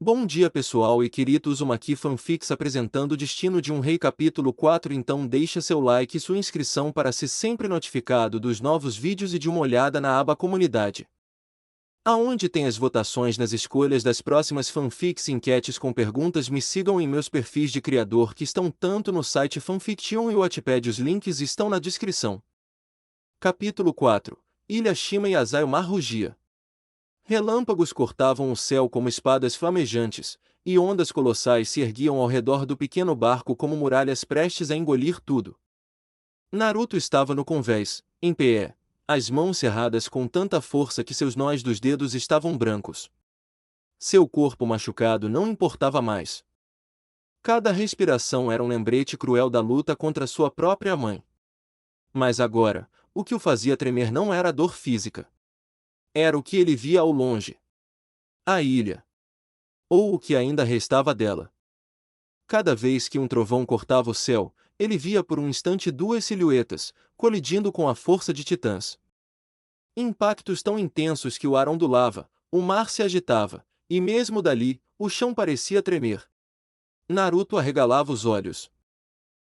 Bom dia pessoal e queridos, Uzumaki Fanfics apresentando o Destino de um Rei capítulo 4. Então deixa seu like e sua inscrição para ser sempre notificado dos novos vídeos e de uma olhada na aba Comunidade, aonde tem as votações nas escolhas das próximas fanfics e enquetes com perguntas. Me sigam em meus perfis de criador que estão tanto no site Fanfiction e Wattpad, os links estão na descrição. Capítulo 4. Ilha Shima e Azai. O mar rugia. Relâmpagos cortavam o céu como espadas flamejantes, e ondas colossais se erguiam ao redor do pequeno barco como muralhas prestes a engolir tudo. Naruto estava no convés, em pé, as mãos cerradas com tanta força que seus nós dos dedos estavam brancos. Seu corpo machucado não importava mais. Cada respiração era um lembrete cruel da luta contra sua própria mãe. Mas agora, o que o fazia tremer não era a dor física. Era o que ele via ao longe. A ilha. Ou o que ainda restava dela. Cada vez que um trovão cortava o céu, ele via por um instante duas silhuetas, colidindo com a força de titãs. Impactos tão intensos que o ar ondulava, o mar se agitava, e mesmo dali, o chão parecia tremer. Naruto arregalava os olhos.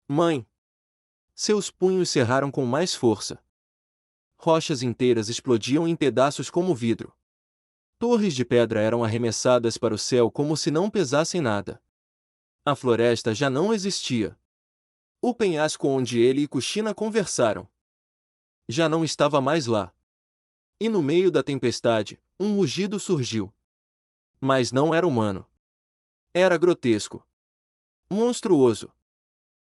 Mãe! Seus punhos cerraram com mais força. Rochas inteiras explodiam em pedaços como vidro. Torres de pedra eram arremessadas para o céu como se não pesassem nada. A floresta já não existia. O penhasco onde ele e Kushina conversaram já não estava mais lá. E no meio da tempestade, um mugido surgiu. Mas não era humano. Era grotesco. Monstruoso.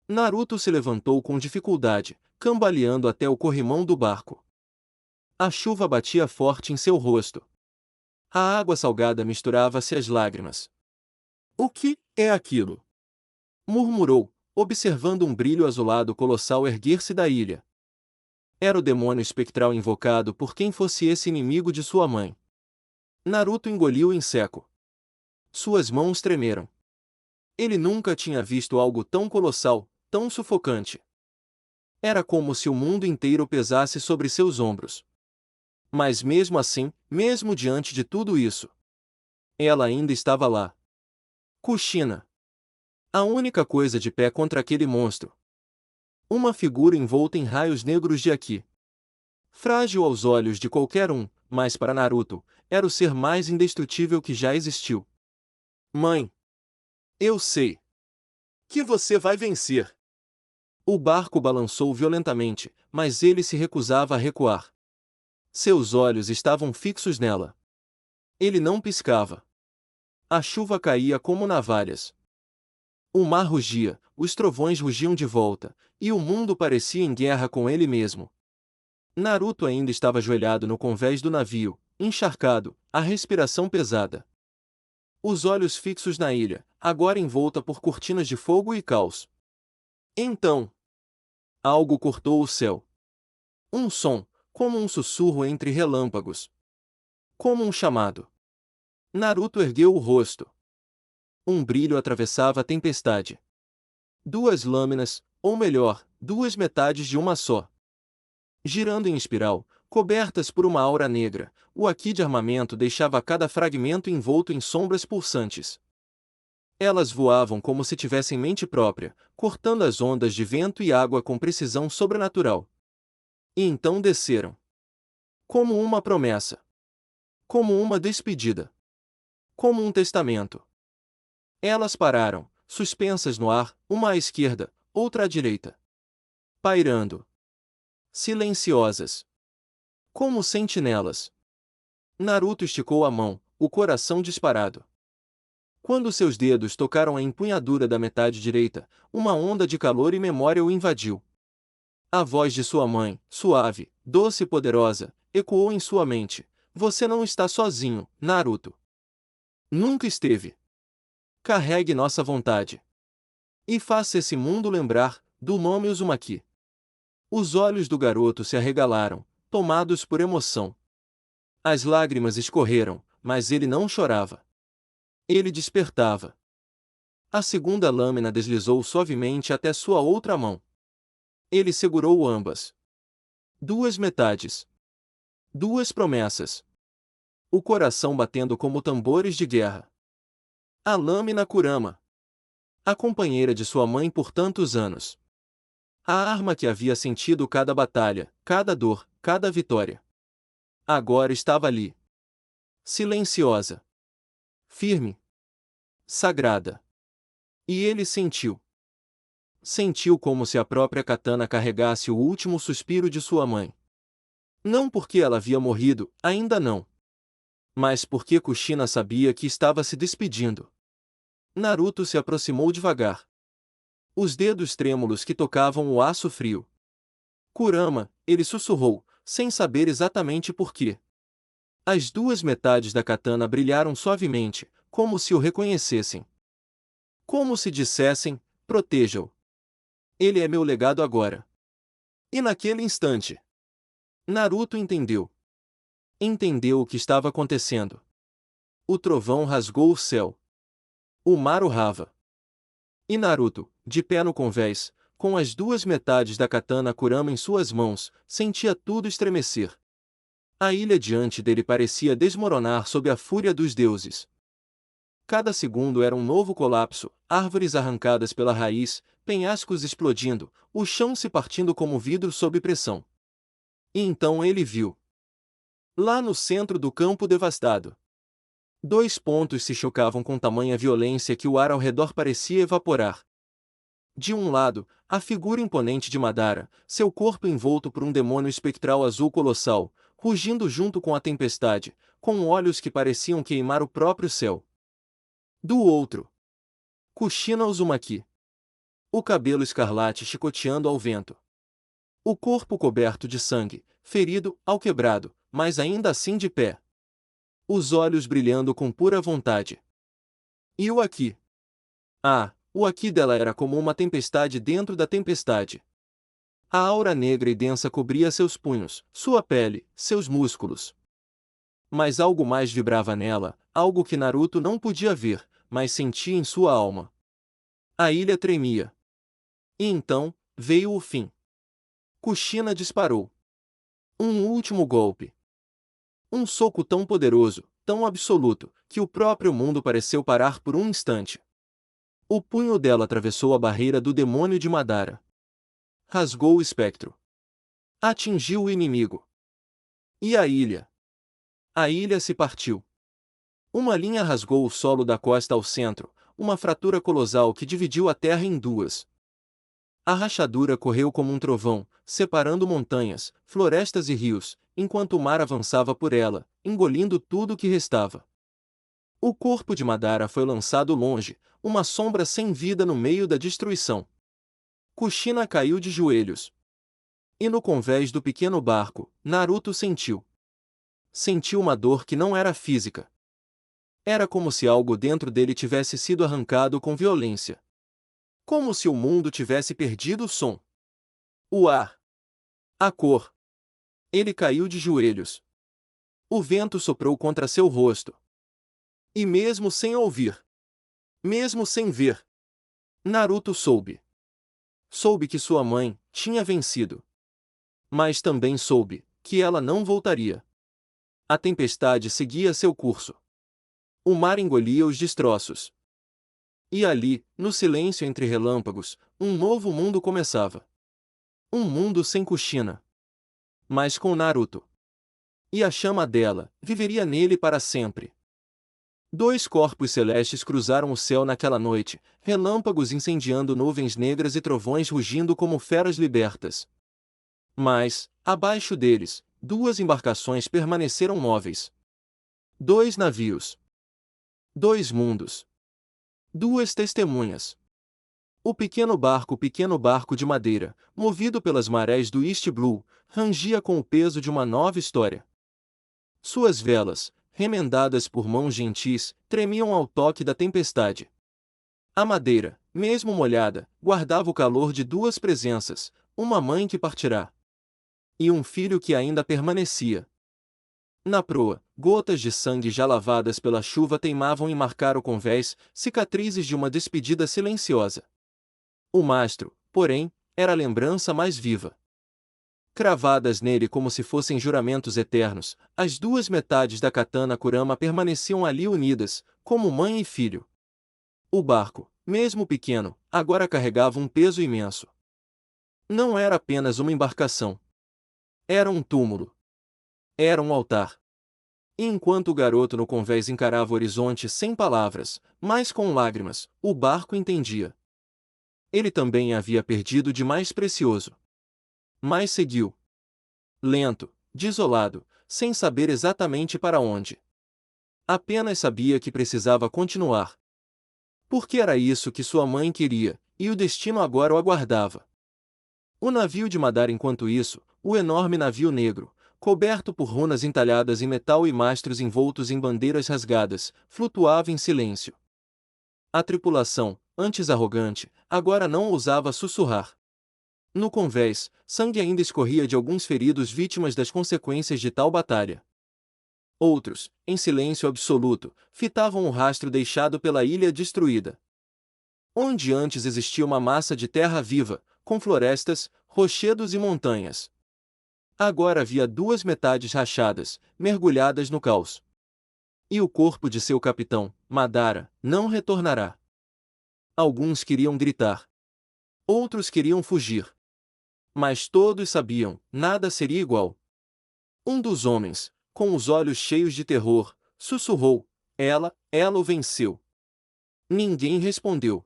Naruto se levantou com dificuldade, cambaleando até o corrimão do barco. A chuva batia forte em seu rosto. A água salgada misturava-se às lágrimas. O que é aquilo? Murmurou, observando um brilho azulado colossal erguer-se da ilha. Era o demônio espectral invocado por quem fosse esse inimigo de sua mãe. Naruto engoliu em seco. Suas mãos tremeram. Ele nunca tinha visto algo tão colossal, tão sufocante. Era como se o mundo inteiro pesasse sobre seus ombros. Mas mesmo assim, mesmo diante de tudo isso, ela ainda estava lá. Kushina. A única coisa de pé contra aquele monstro. Uma figura envolta em raios negros de Aki. Frágil aos olhos de qualquer um, mas para Naruto, era o ser mais indestrutível que já existiu. Mãe! Eu sei que você vai vencer. O barco balançou violentamente, mas ele se recusava a recuar. Seus olhos estavam fixos nela. Ele não piscava. A chuva caía como navalhas. O mar rugia, os trovões rugiam de volta, e o mundo parecia em guerra com ele mesmo. Naruto ainda estava ajoelhado no convés do navio, encharcado, a respiração pesada. Os olhos fixos na ilha, agora envolta por cortinas de fogo e caos. Então, algo cortou o céu. Um som, como um sussurro entre relâmpagos. Como um chamado. Naruto ergueu o rosto. Um brilho atravessava a tempestade. Duas lâminas, ou melhor, duas metades de uma só. Girando em espiral, cobertas por uma aura negra, o Aki de armamento deixava cada fragmento envolto em sombras pulsantes. Elas voavam como se tivessem mente própria, cortando as ondas de vento e água com precisão sobrenatural. E então desceram. Como uma promessa. Como uma despedida. Como um testamento. Elas pararam, suspensas no ar, uma à esquerda, outra à direita. Pairando. Silenciosas. Como sentinelas. Naruto esticou a mão, o coração disparado. Quando seus dedos tocaram a empunhadura da metade direita, uma onda de calor e memória o invadiu. A voz de sua mãe, suave, doce e poderosa, ecoou em sua mente. Você não está sozinho, Naruto. Nunca esteve. Carregue nossa vontade. E faça esse mundo lembrar do nome Uzumaki. Os olhos do garoto se arregalaram, tomados por emoção. As lágrimas escorreram, mas ele não chorava. Ele despertava. A segunda lâmina deslizou suavemente até sua outra mão. Ele segurou ambas. Duas metades. Duas promessas. O coração batendo como tambores de guerra. A lâmina Kurama. A companheira de sua mãe por tantos anos. A arma que havia sentido cada batalha, cada dor, cada vitória. Agora estava ali. Silenciosa. Firme. Sagrada. E ele sentiu. Sentiu como se a própria katana carregasse o último suspiro de sua mãe. Não porque ela havia morrido, ainda não. Mas porque Kushina sabia que estava se despedindo. Naruto se aproximou devagar. Os dedos trêmulos que tocavam o aço frio. Kurama, ele sussurrou, sem saber exatamente por quê. As duas metades da katana brilharam suavemente, como se o reconhecessem. Como se dissessem, proteja-o. Ele é meu legado agora. E naquele instante, Naruto entendeu. Entendeu o que estava acontecendo. O trovão rasgou o céu. O mar urrava. E Naruto, de pé no convés, com as duas metades da katana Kurama em suas mãos, sentia tudo estremecer. A ilha diante dele parecia desmoronar sob a fúria dos deuses. Cada segundo era um novo colapso, árvores arrancadas pela raiz, penhascos explodindo, o chão se partindo como vidro sob pressão. E então ele viu. Lá no centro do campo devastado. Dois pontos se chocavam com tamanha violência que o ar ao redor parecia evaporar. De um lado, a figura imponente de Madara, seu corpo envolto por um demônio espectral azul colossal, rugindo junto com a tempestade, com olhos que pareciam queimar o próprio céu. Do outro, Kushina Uzumaki. O cabelo escarlate chicoteando ao vento. O corpo coberto de sangue, ferido, alquebrado, mas ainda assim de pé. Os olhos brilhando com pura vontade. E o Aki? Ah, o Aki dela era como uma tempestade dentro da tempestade. A aura negra e densa cobria seus punhos, sua pele, seus músculos. Mas algo mais vibrava nela, algo que Naruto não podia ver, mas sentia em sua alma. A ilha tremia. E então, veio o fim. Kushina disparou. Um último golpe. Um soco tão poderoso, tão absoluto, que o próprio mundo pareceu parar por um instante. O punho dela atravessou a barreira do demônio de Madara. Rasgou o espectro. Atingiu o inimigo. E a ilha? A ilha se partiu. Uma linha rasgou o solo da costa ao centro, uma fratura colossal que dividiu a terra em duas. A rachadura correu como um trovão, separando montanhas, florestas e rios, enquanto o mar avançava por ela, engolindo tudo o que restava. O corpo de Madara foi lançado longe, uma sombra sem vida no meio da destruição. Kushina caiu de joelhos. E no convés do pequeno barco, Naruto sentiu. Sentiu uma dor que não era física. Era como se algo dentro dele tivesse sido arrancado com violência. Como se o mundo tivesse perdido o som. O ar. A cor. Ele caiu de joelhos. O vento soprou contra seu rosto. E mesmo sem ouvir, mesmo sem ver, Naruto soube. Soube que sua mãe tinha vencido. Mas também soube que ela não voltaria. A tempestade seguia seu curso. O mar engolia os destroços. E ali, no silêncio entre relâmpagos, um novo mundo começava. Um mundo sem Kushina. Mas com Naruto. E a chama dela viveria nele para sempre. Dois corpos celestes cruzaram o céu naquela noite, relâmpagos incendiando nuvens negras e trovões rugindo como feras libertas. Mas, abaixo deles, duas embarcações permaneceram móveis. Dois navios. Dois mundos. Duas testemunhas. O pequeno barco de madeira, movido pelas marés do East Blue, rangia com o peso de uma nova história. Suas velas, remendadas por mãos gentis, tremiam ao toque da tempestade. A madeira, mesmo molhada, guardava o calor de duas presenças, uma mãe que partirá. E um filho que ainda permanecia. Na proa, gotas de sangue já lavadas pela chuva teimavam em marcar o convés, cicatrizes de uma despedida silenciosa. O mastro, porém, era a lembrança mais viva. Cravadas nele como se fossem juramentos eternos, as duas metades da katana Kurama permaneciam ali unidas, como mãe e filho. O barco, mesmo pequeno, agora carregava um peso imenso. Não era apenas uma embarcação. Era um túmulo. Era um altar. E enquanto o garoto no convés encarava o horizonte sem palavras, mas com lágrimas, o barco entendia. Ele também havia perdido de mais precioso. Mas seguiu. Lento, desolado, sem saber exatamente para onde. Apenas sabia que precisava continuar. Porque era isso que sua mãe queria, e o destino agora o aguardava. O navio de Madara enquanto isso, o enorme navio negro, coberto por runas entalhadas em metal e mastros envoltos em bandeiras rasgadas, flutuava em silêncio. A tripulação, antes arrogante, agora não ousava sussurrar. No convés, sangue ainda escorria de alguns feridos vítimas das consequências de tal batalha. Outros, em silêncio absoluto, fitavam o rastro deixado pela ilha destruída. Onde antes existia uma massa de terra viva, com florestas, rochedos e montanhas. Agora havia duas metades rachadas, mergulhadas no caos. E o corpo de seu capitão, Madara, não retornará. Alguns queriam gritar. Outros queriam fugir. Mas todos sabiam, nada seria igual. Um dos homens, com os olhos cheios de terror, sussurrou: ela o venceu. Ninguém respondeu.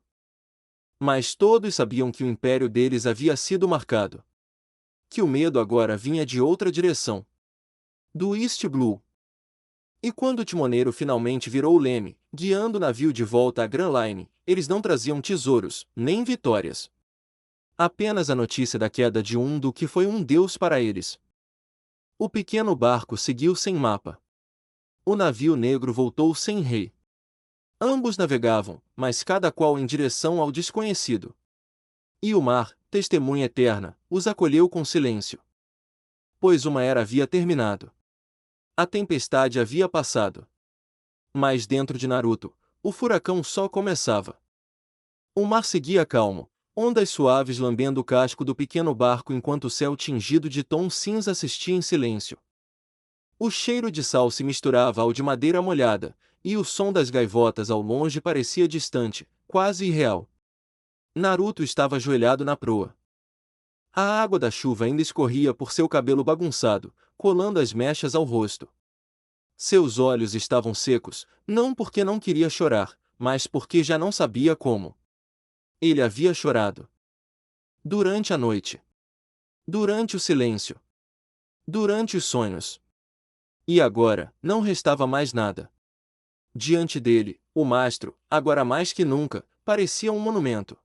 Mas todos sabiam que o império deles havia sido marcado. Que o medo agora vinha de outra direção. Do East Blue. E quando o timoneiro finalmente virou o leme, guiando o navio de volta à Grand Line, eles não traziam tesouros, nem vitórias. Apenas a notícia da queda de um do que foi um deus para eles. O pequeno barco seguiu sem mapa. O navio negro voltou sem rei. Ambos navegavam, mas cada qual em direção ao desconhecido. E o mar, testemunha eterna, os acolheu com silêncio. Pois uma era havia terminado. A tempestade havia passado. Mas dentro de Naruto, o furacão só começava. O mar seguia calmo, ondas suaves lambendo o casco do pequeno barco enquanto o céu tingido de tom cinza assistia em silêncio. O cheiro de sal se misturava ao de madeira molhada, e o som das gaivotas ao longe parecia distante, quase irreal. Naruto estava ajoelhado na proa. A água da chuva ainda escorria por seu cabelo bagunçado, colando as mechas ao rosto. Seus olhos estavam secos, não porque não queria chorar, mas porque já não sabia como. Ele havia chorado. Durante a noite. Durante o silêncio. Durante os sonhos. E agora, não restava mais nada. Diante dele, o mastro, agora mais que nunca, parecia um monumento.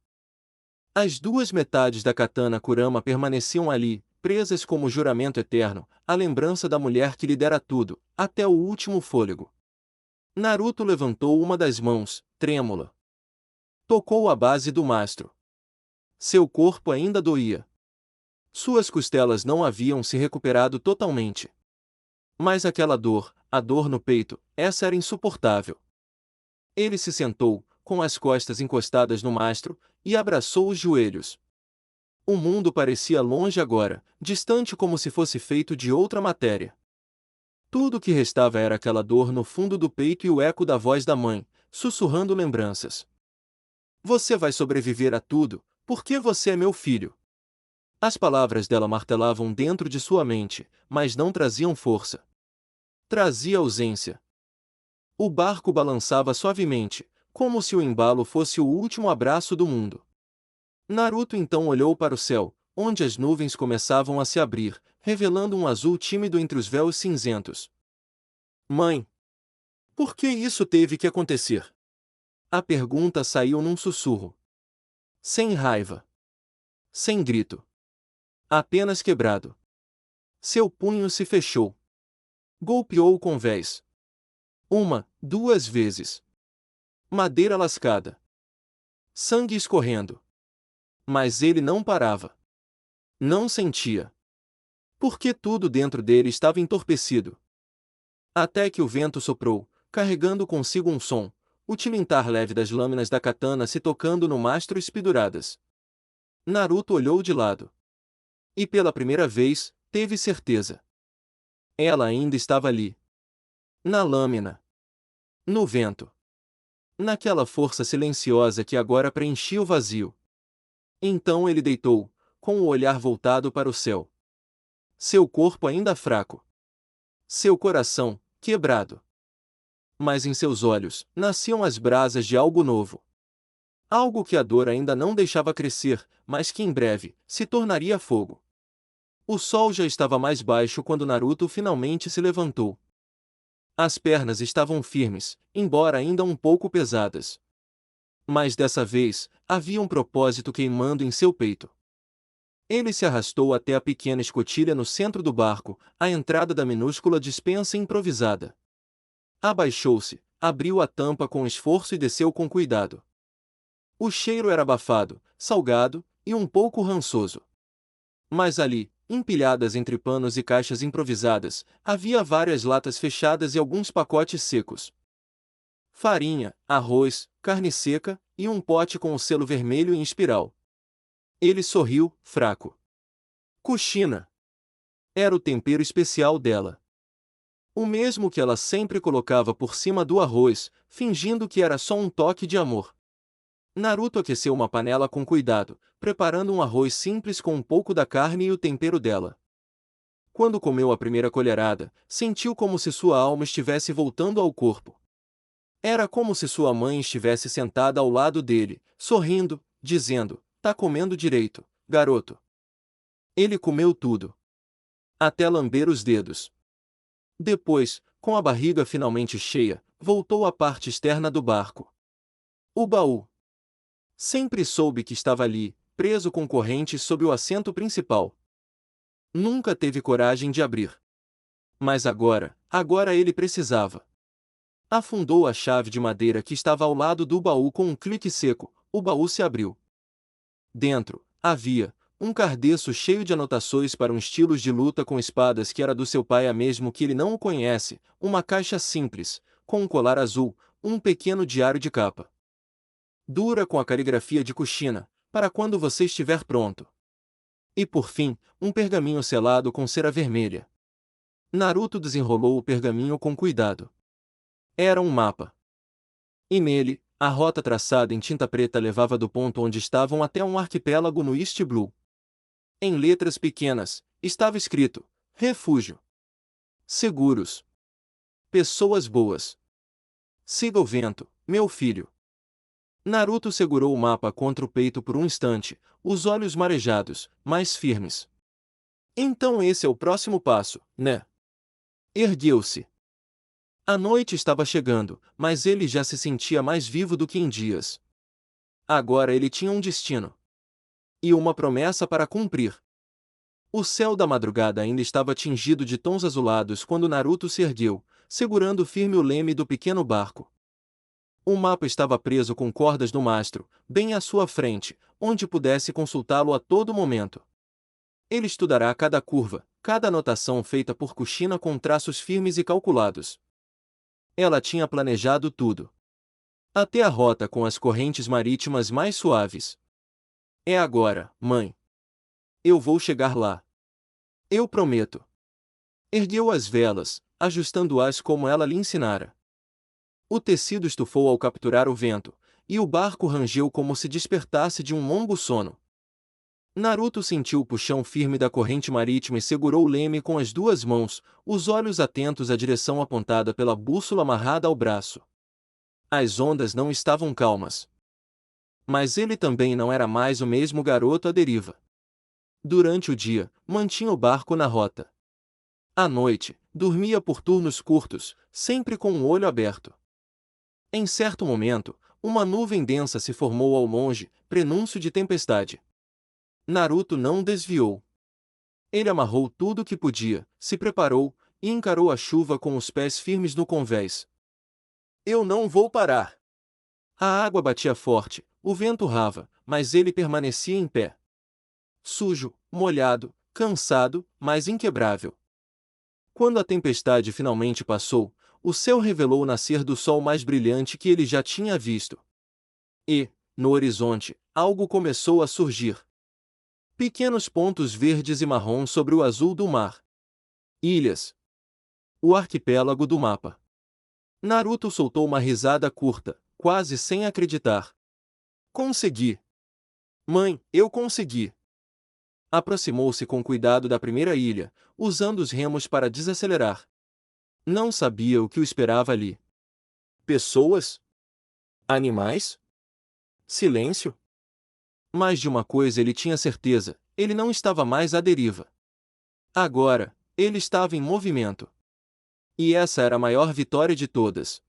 As duas metades da katana Kurama permaneciam ali, presas como juramento eterno, a lembrança da mulher que lhe dera tudo, até o último fôlego. Naruto levantou uma das mãos, trêmula. Tocou a base do mastro. Seu corpo ainda doía. Suas costelas não haviam se recuperado totalmente. Mas aquela dor, a dor no peito, essa era insuportável. Ele se sentou, com as costas encostadas no mastro, e abraçou os joelhos. O mundo parecia longe agora, distante como se fosse feito de outra matéria. Tudo o que restava era aquela dor no fundo do peito e o eco da voz da mãe, sussurrando lembranças. Você vai sobreviver a tudo, porque você é meu filho. As palavras dela martelavam dentro de sua mente, mas não traziam força. Trazia ausência. O barco balançava suavemente, como se o embalo fosse o último abraço do mundo. Naruto então olhou para o céu, onde as nuvens começavam a se abrir, revelando um azul tímido entre os véus cinzentos. Mãe! Por que isso teve que acontecer? A pergunta saiu num sussurro. Sem raiva. Sem grito. Apenas quebrado. Seu punho se fechou. Golpeou o convés. Uma, duas vezes. Madeira lascada. Sangue escorrendo. Mas ele não parava. Não sentia. Porque tudo dentro dele estava entorpecido. Até que o vento soprou, carregando consigo um som, o tilintar leve das lâminas da katana se tocando no mastro espiduradas. Naruto olhou de lado. E pela primeira vez, teve certeza. Ela ainda estava ali. Na lâmina. No vento. naquela força silenciosa que agora preenchia o vazio. Então ele deitou, com o olhar voltado para o céu. Seu corpo ainda fraco. Seu coração, quebrado. Mas em seus olhos, nasciam as brasas de algo novo. Algo que a dor ainda não deixava crescer, mas que em breve, se tornaria fogo. O sol já estava mais baixo quando Naruto finalmente se levantou. As pernas estavam firmes, embora ainda um pouco pesadas. Mas dessa vez, havia um propósito queimando em seu peito. Ele se arrastou até a pequena escotilha no centro do barco, à entrada da minúscula despensa improvisada. Abaixou-se, abriu a tampa com esforço e desceu com cuidado. O cheiro era abafado, salgado e um pouco rançoso. Mas ali, empilhadas entre panos e caixas improvisadas, havia várias latas fechadas e alguns pacotes secos. Farinha, arroz, carne seca e um pote com o selo vermelho em espiral. Ele sorriu, fraco. Kushina. Era o tempero especial dela. O mesmo que ela sempre colocava por cima do arroz, fingindo que era só um toque de amor. Naruto aqueceu uma panela com cuidado, preparando um arroz simples com um pouco da carne e o tempero dela. Quando comeu a primeira colherada, sentiu como se sua alma estivesse voltando ao corpo. Era como se sua mãe estivesse sentada ao lado dele, sorrindo, dizendo: "Tá comendo direito, garoto." Ele comeu tudo. Até lamber os dedos. Depois, com a barriga finalmente cheia, voltou à parte externa do barco. O baú. Sempre soube que estava ali, preso com correntes sob o assento principal. Nunca teve coragem de abrir. Mas agora ele precisava. Afundou a chave de madeira que estava ao lado do baú com um clique seco, o baú se abriu. Dentro, havia um cardeço cheio de anotações para um estilo de luta com espadas que era do seu pai há mesmo que ele não o conhece, uma caixa simples, com um colar azul, um pequeno diário de capa dura com a caligrafia de Kushina, para quando você estiver pronto. E por fim, um pergaminho selado com cera vermelha. Naruto desenrolou o pergaminho com cuidado. Era um mapa. E nele, a rota traçada em tinta preta levava do ponto onde estavam até um arquipélago no East Blue. Em letras pequenas, estava escrito: refúgio. Seguros. Pessoas boas. Siga o vento, meu filho. Naruto segurou o mapa contra o peito por um instante, os olhos marejados, mas firmes. Então esse é o próximo passo, né? Ergueu-se. A noite estava chegando, mas ele já se sentia mais vivo do que em dias. Agora ele tinha um destino. E uma promessa para cumprir. O céu da madrugada ainda estava tingido de tons azulados quando Naruto se ergueu, segurando firme o leme do pequeno barco. O mapa estava preso com cordas no mastro, bem à sua frente, onde pudesse consultá-lo a todo momento. Ele estudará cada curva, cada anotação feita por Kushina com traços firmes e calculados. Ela tinha planejado tudo. Até a rota com as correntes marítimas mais suaves. É agora, mãe. Eu vou chegar lá. Eu prometo. Ergueu as velas, ajustando-as como ela lhe ensinara. O tecido estufou ao capturar o vento, e o barco rangeu como se despertasse de um longo sono. Naruto sentiu o puxão firme da corrente marítima e segurou o leme com as duas mãos, os olhos atentos à direção apontada pela bússola amarrada ao braço. As ondas não estavam calmas. Mas ele também não era mais o mesmo garoto à deriva. Durante o dia, mantinha o barco na rota. À noite, dormia por turnos curtos, sempre com o olho aberto. Em certo momento, uma nuvem densa se formou ao longe, prenúncio de tempestade. Naruto não desviou. Ele amarrou tudo o que podia, se preparou, e encarou a chuva com os pés firmes no convés. Eu não vou parar. A água batia forte, o vento rava, mas ele permanecia em pé. Sujo, molhado, cansado, mas inquebrável. Quando a tempestade finalmente passou, o céu revelou o nascer do sol mais brilhante que ele já tinha visto. E, no horizonte, algo começou a surgir. Pequenos pontos verdes e marrons sobre o azul do mar. Ilhas. O arquipélago do mapa. Naruto soltou uma risada curta, quase sem acreditar. Consegui! Mãe, eu consegui! Aproximou-se com cuidado da primeira ilha, usando os remos para desacelerar. Não sabia o que o esperava ali. Pessoas? Animais? Silêncio? Mas de uma coisa ele tinha certeza: ele não estava mais à deriva. Agora, ele estava em movimento. E essa era a maior vitória de todas.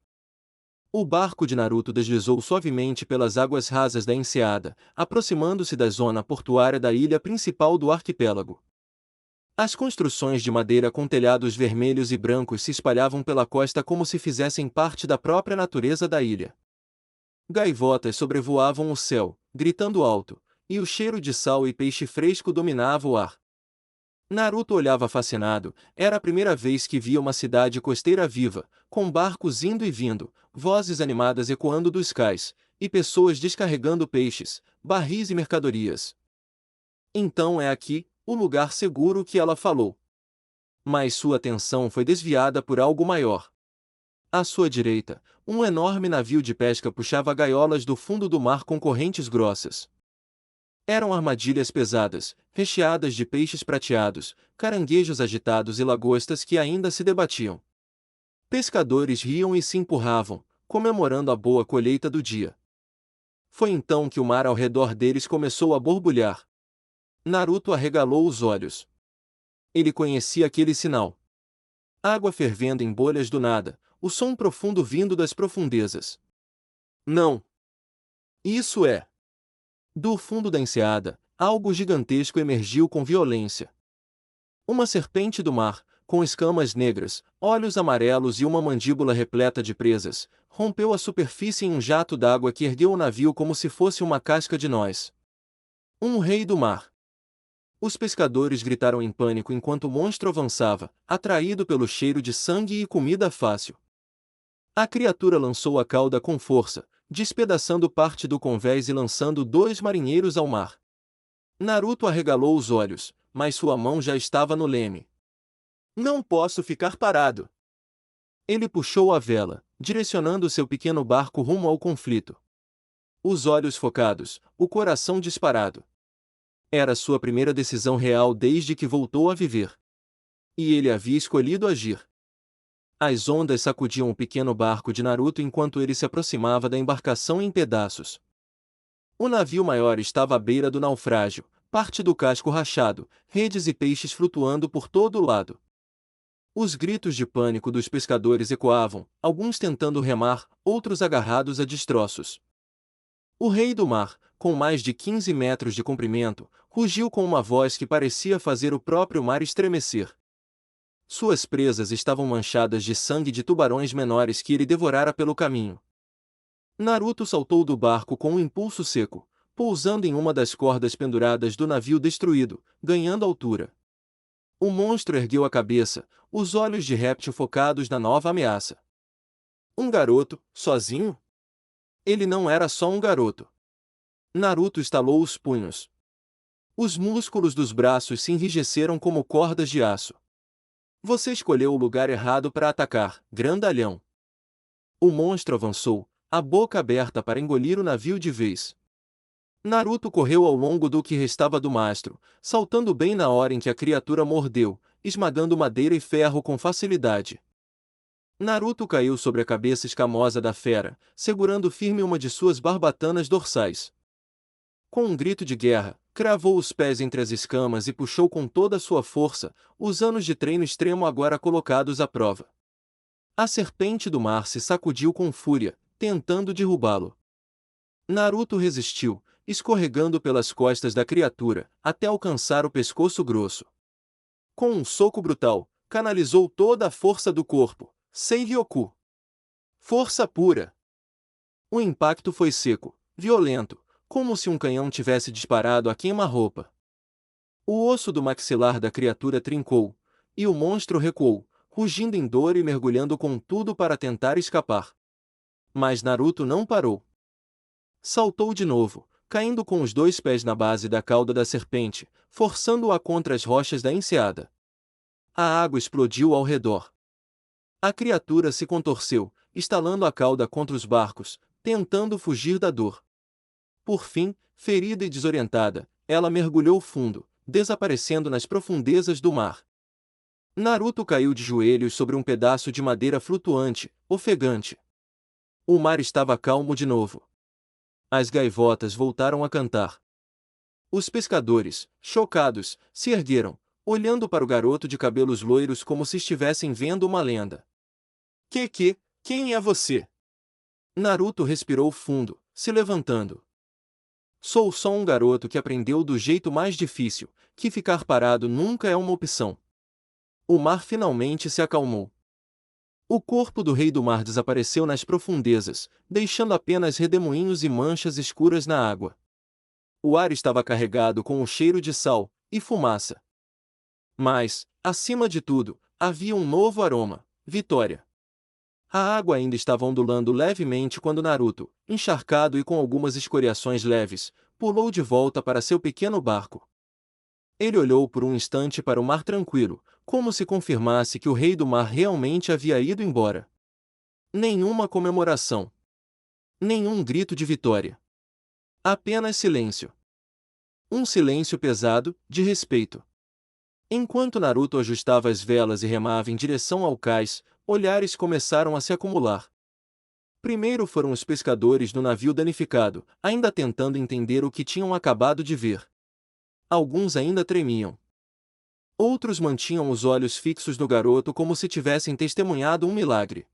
O barco de Naruto deslizou suavemente pelas águas rasas da enseada, aproximando-se da zona portuária da ilha principal do arquipélago. As construções de madeira com telhados vermelhos e brancos se espalhavam pela costa como se fizessem parte da própria natureza da ilha. Gaivotas sobrevoavam o céu, gritando alto, e o cheiro de sal e peixe fresco dominava o ar. Naruto olhava fascinado. Era a primeira vez que via uma cidade costeira viva, com barcos indo e vindo, vozes animadas ecoando dos cais, e pessoas descarregando peixes, barris e mercadorias. Então é aqui, o lugar seguro que ela falou. Mas sua atenção foi desviada por algo maior. À sua direita, um enorme navio de pesca puxava gaiolas do fundo do mar com correntes grossas. Eram armadilhas pesadas, recheadas de peixes prateados, caranguejos agitados e lagostas que ainda se debatiam. Pescadores riam e se empurravam, comemorando a boa colheita do dia. Foi então que o mar ao redor deles começou a borbulhar. Naruto arregalou os olhos. Ele conhecia aquele sinal. Água fervendo em bolhas do nada, o som profundo vindo das profundezas. Não! Isso é! Do fundo da enseada, algo gigantesco emergiu com violência. Uma serpente do mar, com escamas negras, olhos amarelos e uma mandíbula repleta de presas, rompeu a superfície em um jato d'água que ergueu o navio como se fosse uma casca de noz. Um rei do mar! Os pescadores gritaram em pânico enquanto o monstro avançava, atraído pelo cheiro de sangue e comida fácil. A criatura lançou a cauda com força, despedaçando parte do convés e lançando 2 marinheiros ao mar. Naruto arregalou os olhos, mas sua mão já estava no leme. Não posso ficar parado! Ele puxou a vela, direcionando seu pequeno barco rumo ao conflito. Os olhos focados, o coração disparado. Era sua primeira decisão real desde que voltou a viver. E ele havia escolhido agir. As ondas sacudiam o pequeno barco de Naruto enquanto ele se aproximava da embarcação em pedaços. O navio maior estava à beira do naufrágio, parte do casco rachado, redes e peixes flutuando por todo o lado. Os gritos de pânico dos pescadores ecoavam, alguns tentando remar, outros agarrados a destroços. O rei do mar, com mais de 15 metros de comprimento, rugiu com uma voz que parecia fazer o próprio mar estremecer. Suas presas estavam manchadas de sangue de tubarões menores que ele devorara pelo caminho. Naruto saltou do barco com um impulso seco, pousando em uma das cordas penduradas do navio destruído, ganhando altura. O monstro ergueu a cabeça, os olhos de réptil focados na nova ameaça. Um garoto, sozinho? Ele não era só um garoto. Naruto estalou os punhos. Os músculos dos braços se enrijeceram como cordas de aço. Você escolheu o lugar errado para atacar, grandalhão. O monstro avançou, a boca aberta para engolir o navio de vez. Naruto correu ao longo do que restava do mastro, saltando bem na hora em que a criatura mordeu, esmagando madeira e ferro com facilidade. Naruto caiu sobre a cabeça escamosa da fera, segurando firme uma de suas barbatanas dorsais. Com um grito de guerra, cravou os pés entre as escamas e puxou com toda a sua força, os anos de treino extremo agora colocados à prova. A serpente do mar se sacudiu com fúria, tentando derrubá-lo. Naruto resistiu, escorregando pelas costas da criatura, até alcançar o pescoço grosso. Com um soco brutal, canalizou toda a força do corpo, Seiryoku. Força pura. O impacto foi seco, violento, como se um canhão tivesse disparado a queima-roupa. O osso do maxilar da criatura trincou, e o monstro recuou, rugindo em dor e mergulhando com tudo para tentar escapar. Mas Naruto não parou. Saltou de novo, caindo com os 2 pés na base da cauda da serpente, forçando-a contra as rochas da enseada. A água explodiu ao redor. A criatura se contorceu, estalando a cauda contra os barcos, tentando fugir da dor. Por fim, ferida e desorientada, ela mergulhou fundo, desaparecendo nas profundezas do mar. Naruto caiu de joelhos sobre um pedaço de madeira flutuante, ofegante. O mar estava calmo de novo. As gaivotas voltaram a cantar. Os pescadores, chocados, se ergueram, olhando para o garoto de cabelos loiros como se estivessem vendo uma lenda. Quem é você? Naruto respirou fundo, se levantando. Sou só um garoto que aprendeu do jeito mais difícil, que ficar parado nunca é uma opção. O mar finalmente se acalmou. O corpo do rei do mar desapareceu nas profundezas, deixando apenas redemoinhos e manchas escuras na água. O ar estava carregado com o cheiro de sal e fumaça. Mas, acima de tudo, havia um novo aroma: vitória. A água ainda estava ondulando levemente quando Naruto, encharcado e com algumas escoriações leves, pulou de volta para seu pequeno barco. Ele olhou por um instante para o mar tranquilo, como se confirmasse que o rei do mar realmente havia ido embora. Nenhuma comemoração. Nenhum grito de vitória. Apenas silêncio. Um silêncio pesado, de respeito. Enquanto Naruto ajustava as velas e remava em direção ao cais, olhares começaram a se acumular. Primeiro foram os pescadores no navio danificado, ainda tentando entender o que tinham acabado de ver. Alguns ainda tremiam. Outros mantinham os olhos fixos no garoto como se tivessem testemunhado um milagre.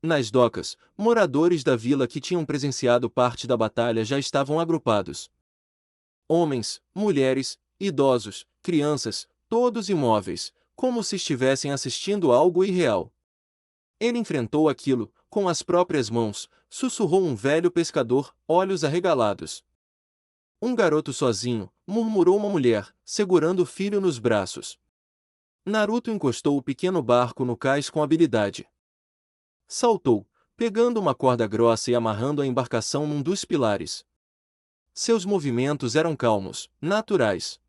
Nas docas, moradores da vila que tinham presenciado parte da batalha já estavam agrupados. Homens, mulheres, idosos, crianças, todos imóveis, como se estivessem assistindo algo irreal. Ele enfrentou aquilo, com as próprias mãos, sussurrou um velho pescador, olhos arregalados. Um garoto sozinho, murmurou uma mulher, segurando o filho nos braços. Naruto encostou o pequeno barco no cais com habilidade. Saltou, pegando uma corda grossa e amarrando a embarcação num dos pilares. Seus movimentos eram calmos, naturais.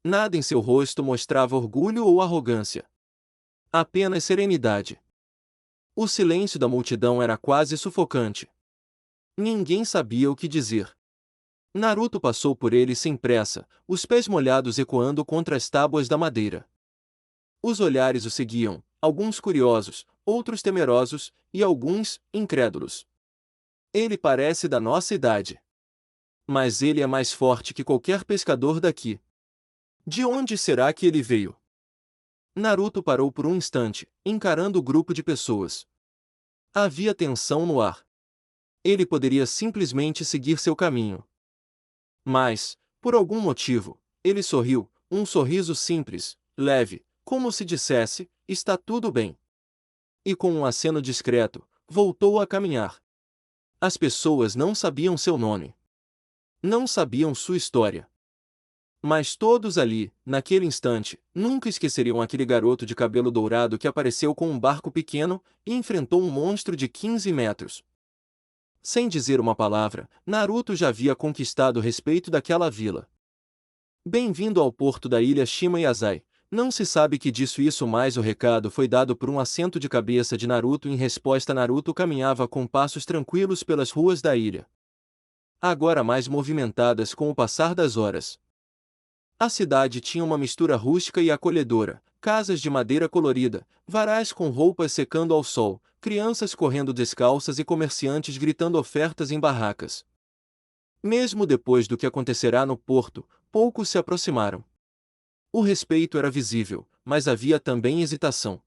Nada em seu rosto mostrava orgulho ou arrogância. Apenas serenidade. O silêncio da multidão era quase sufocante. Ninguém sabia o que dizer. Naruto passou por ele sem pressa, os pés molhados ecoando contra as tábuas da madeira. Os olhares o seguiam, alguns curiosos, outros temerosos, e alguns, incrédulos. Ele parece da nossa idade. Mas ele é mais forte que qualquer pescador daqui. De onde será que ele veio? Naruto parou por um instante, encarando o grupo de pessoas. Havia tensão no ar. Ele poderia simplesmente seguir seu caminho. Mas, por algum motivo, ele sorriu, um sorriso simples, leve, como se dissesse, está tudo bem. E com um aceno discreto, voltou a caminhar. As pessoas não sabiam seu nome. Não sabiam sua história. Mas todos ali, naquele instante, nunca esqueceriam aquele garoto de cabelo dourado que apareceu com um barco pequeno e enfrentou um monstro de 15 metros. Sem dizer uma palavra, Naruto já havia conquistado o respeito daquela vila. Bem-vindo ao porto da ilha Shima Yazai. Não se sabe que disso isso, mas o recado foi dado por um acento de cabeça de Naruto. Em resposta, Naruto caminhava com passos tranquilos pelas ruas da ilha, agora mais movimentadas com o passar das horas. A cidade tinha uma mistura rústica e acolhedora, casas de madeira colorida, varais com roupas secando ao sol, crianças correndo descalças e comerciantes gritando ofertas em barracas. Mesmo depois do que acontecerá no porto, poucos se aproximaram. O respeito era visível, mas havia também hesitação.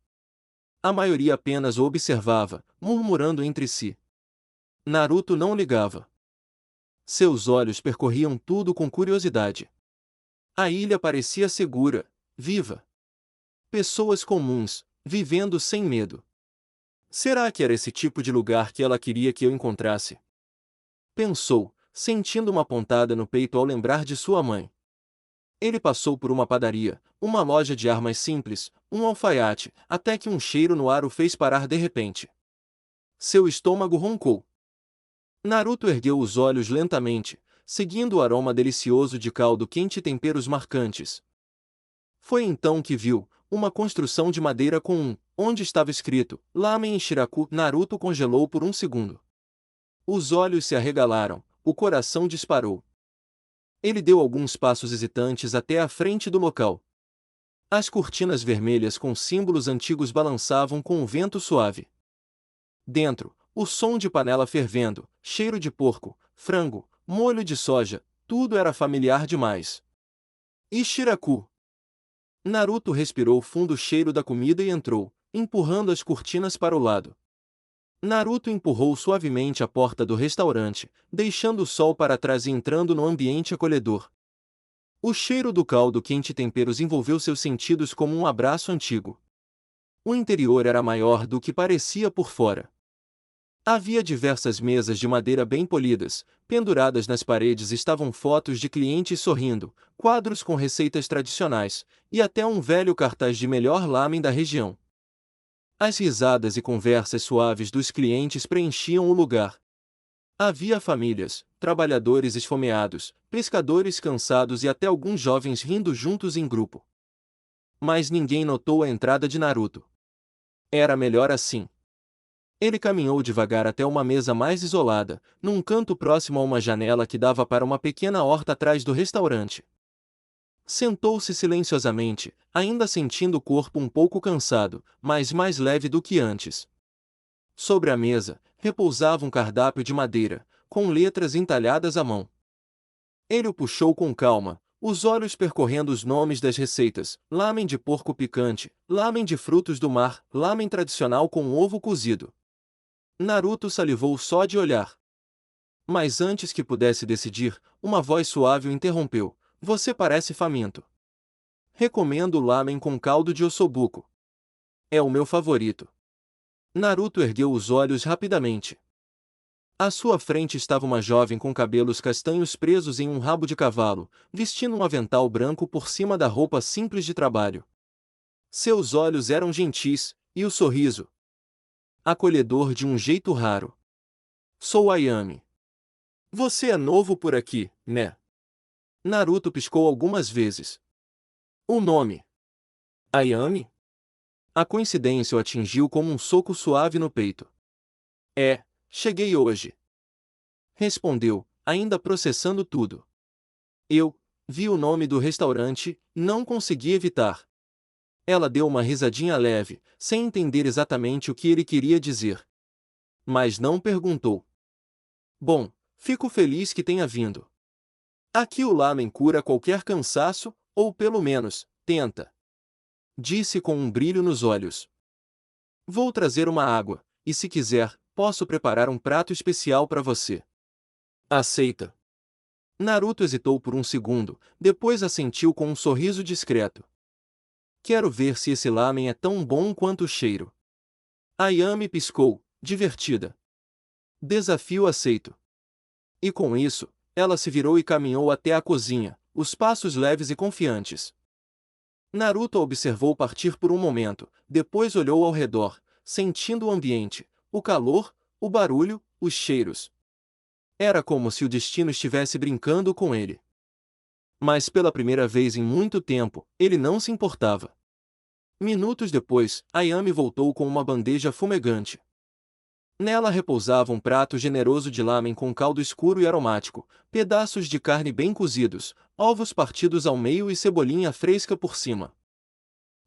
A maioria apenas o observava, murmurando entre si. Naruto não ligava. Seus olhos percorriam tudo com curiosidade. A ilha parecia segura, viva. Pessoas comuns, vivendo sem medo. Será que era esse tipo de lugar que ela queria que eu encontrasse? Pensou, sentindo uma pontada no peito ao lembrar de sua mãe. Ele passou por uma padaria, uma loja de armas simples, um alfaiate, até que um cheiro no ar o fez parar de repente. Seu estômago roncou. Naruto ergueu os olhos lentamente, seguindo o aroma delicioso de caldo quente e temperos marcantes. Foi então que viu uma construção de madeira com onde estava escrito Ramen Shiraku. Naruto congelou por um segundo. Os olhos se arregalaram, o coração disparou. Ele deu alguns passos hesitantes até a frente do local. As cortinas vermelhas com símbolos antigos balançavam com o vento suave. Dentro, o som de panela fervendo, cheiro de porco, frango, molho de soja, tudo era familiar demais. Ishiraku. Naruto respirou fundo o cheiro da comida e entrou, empurrando as cortinas para o lado. Naruto empurrou suavemente a porta do restaurante, deixando o sol para trás e entrando no ambiente acolhedor. O cheiro do caldo quente e temperos envolveu seus sentidos como um abraço antigo. O interior era maior do que parecia por fora. Havia diversas mesas de madeira bem polidas, penduradas nas paredes estavam fotos de clientes sorrindo, quadros com receitas tradicionais, e até um velho cartaz de melhor lamen da região. As risadas e conversas suaves dos clientes preenchiam o lugar. Havia famílias, trabalhadores esfomeados, pescadores cansados e até alguns jovens rindo juntos em grupo. Mas ninguém notou a entrada de Naruto. Era melhor assim. Ele caminhou devagar até uma mesa mais isolada, num canto próximo a uma janela que dava para uma pequena horta atrás do restaurante. Sentou-se silenciosamente, ainda sentindo o corpo um pouco cansado, mas mais leve do que antes. Sobre a mesa, repousava um cardápio de madeira, com letras entalhadas à mão. Ele o puxou com calma, os olhos percorrendo os nomes das receitas: lamen de porco picante, lamen de frutos do mar, lamen tradicional com ovo cozido. Naruto salivou só de olhar. Mas antes que pudesse decidir, uma voz suave o interrompeu. Você parece faminto. Recomendo o lamen com caldo de ossobuco. É o meu favorito. Naruto ergueu os olhos rapidamente. À sua frente estava uma jovem com cabelos castanhos presos em um rabo de cavalo, vestindo um avental branco por cima da roupa simples de trabalho. Seus olhos eram gentis, e o sorriso acolhedor de um jeito raro. Sou Ayami. Você é novo por aqui, né? Naruto piscou algumas vezes. O nome? Ayami? A coincidência o atingiu como um soco suave no peito. Cheguei hoje. Respondeu, ainda processando tudo. Eu vi o nome do restaurante, não consegui evitar. Ela deu uma risadinha leve, sem entender exatamente o que ele queria dizer. Mas não perguntou. Bom, fico feliz que tenha vindo. Aqui o lamen cura qualquer cansaço, ou pelo menos, tenta. Disse com um brilho nos olhos. Vou trazer uma água, e se quiser, posso preparar um prato especial para você. Aceita. Naruto hesitou por um segundo, depois assentiu com um sorriso discreto. Quero ver se esse lamen é tão bom quanto o cheiro. Ayami piscou, divertida. Desafio aceito. E com isso, ela se virou e caminhou até a cozinha, os passos leves e confiantes. Naruto a observou partir por um momento, depois olhou ao redor, sentindo o ambiente, o calor, o barulho, os cheiros. Era como se o destino estivesse brincando com ele. Mas pela primeira vez em muito tempo, ele não se importava. Minutos depois, Ayami voltou com uma bandeja fumegante. Nela repousava um prato generoso de lamen com caldo escuro e aromático, pedaços de carne bem cozidos, ovos partidos ao meio e cebolinha fresca por cima.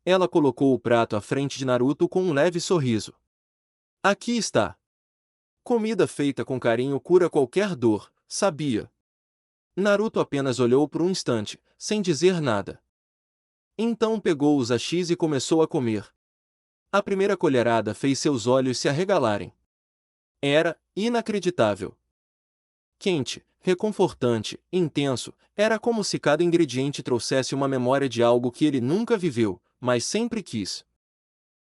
Ela colocou o prato à frente de Naruto com um leve sorriso. Aqui está. Comida feita com carinho cura qualquer dor, sabia? Naruto apenas olhou por um instante, sem dizer nada. Então pegou os hashis e começou a comer. A primeira colherada fez seus olhos se arregalarem. Era inacreditável. Quente, reconfortante, intenso, era como se cada ingrediente trouxesse uma memória de algo que ele nunca viveu, mas sempre quis.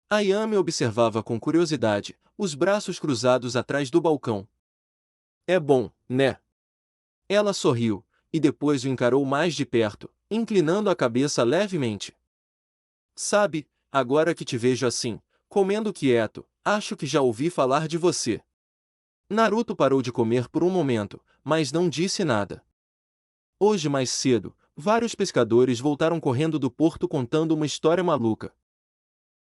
Ayami observava com curiosidade, os braços cruzados atrás do balcão. É bom, né? Ela sorriu, e depois o encarou mais de perto, inclinando a cabeça levemente. Sabe, agora que te vejo assim, comendo quieto, acho que já ouvi falar de você. Naruto parou de comer por um momento, mas não disse nada. Hoje mais cedo, vários pescadores voltaram correndo do porto contando uma história maluca.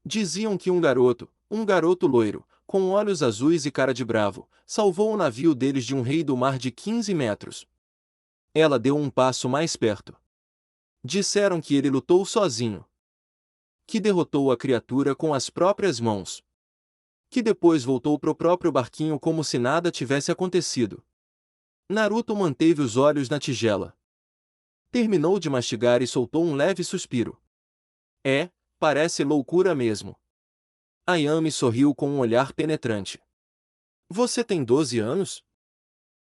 Diziam que um garoto loiro, com olhos azuis e cara de bravo, salvou o navio deles de um rei do mar de 15 metros. Ela deu um passo mais perto. Disseram que ele lutou sozinho. Que derrotou a criatura com as próprias mãos. Que depois voltou pro próprio barquinho como se nada tivesse acontecido. Naruto manteve os olhos na tigela. Terminou de mastigar e soltou um leve suspiro. Parece loucura mesmo. Ayame sorriu com um olhar penetrante. Você tem 12 anos?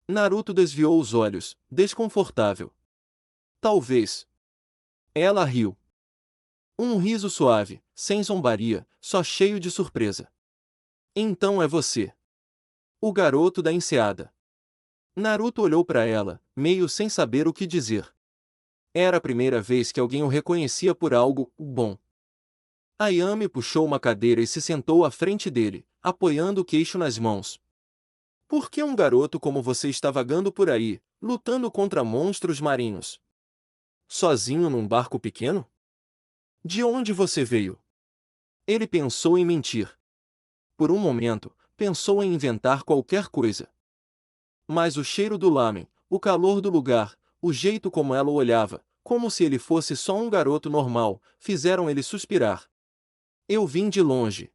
Naruto desviou os olhos, desconfortável. Talvez. Ela riu. Um riso suave, sem zombaria, só cheio de surpresa. Então é você. O garoto da enseada. Naruto olhou para ela, meio sem saber o que dizer. Era a primeira vez que alguém o reconhecia por algo bom. Ayame puxou uma cadeira e se sentou à frente dele, apoiando o queixo nas mãos. Por que um garoto como você está vagando por aí, lutando contra monstros marinhos? Sozinho num barco pequeno? De onde você veio? Ele pensou em mentir. Por um momento, pensou em inventar qualquer coisa. Mas o cheiro do lamen, o calor do lugar, o jeito como ela o olhava, como se ele fosse só um garoto normal, fizeram ele suspirar. Eu vim de longe.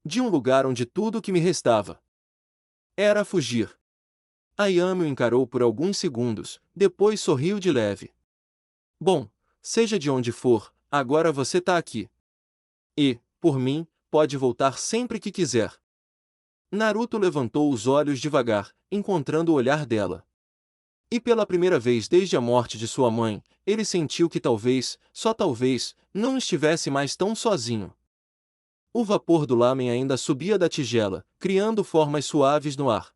De um lugar onde tudo o que me restava era fugir. Ayame o encarou por alguns segundos, depois sorriu de leve. Bom, seja de onde for, agora você tá aqui. E, por mim, pode voltar sempre que quiser. Naruto levantou os olhos devagar, encontrando o olhar dela. E pela primeira vez desde a morte de sua mãe, ele sentiu que talvez, só talvez, não estivesse mais tão sozinho. O vapor do lamen ainda subia da tigela, criando formas suaves no ar.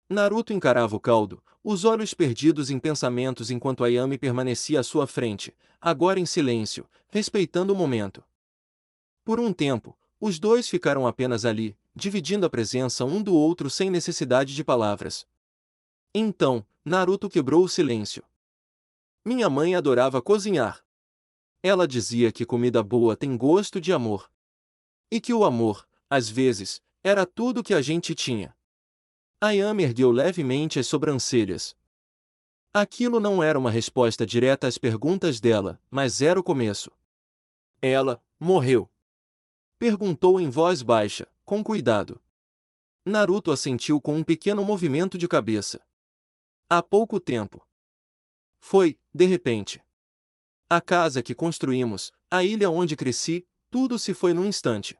Naruto encarava o caldo, os olhos perdidos em pensamentos enquanto Ayame permanecia à sua frente, agora em silêncio, respeitando o momento. Por um tempo, os dois ficaram apenas ali, dividindo a presença um do outro sem necessidade de palavras. Então, Naruto quebrou o silêncio. Minha mãe adorava cozinhar. Ela dizia que comida boa tem gosto de amor. E que o amor, às vezes, era tudo que a gente tinha. Ayame ergueu levemente as sobrancelhas. Aquilo não era uma resposta direta às perguntas dela, mas era o começo. Ela morreu? Perguntou em voz baixa, com cuidado. Naruto assentiu com um pequeno movimento de cabeça. Há pouco tempo. Foi, de repente. A casa que construímos, a ilha onde cresci, tudo se foi num instante.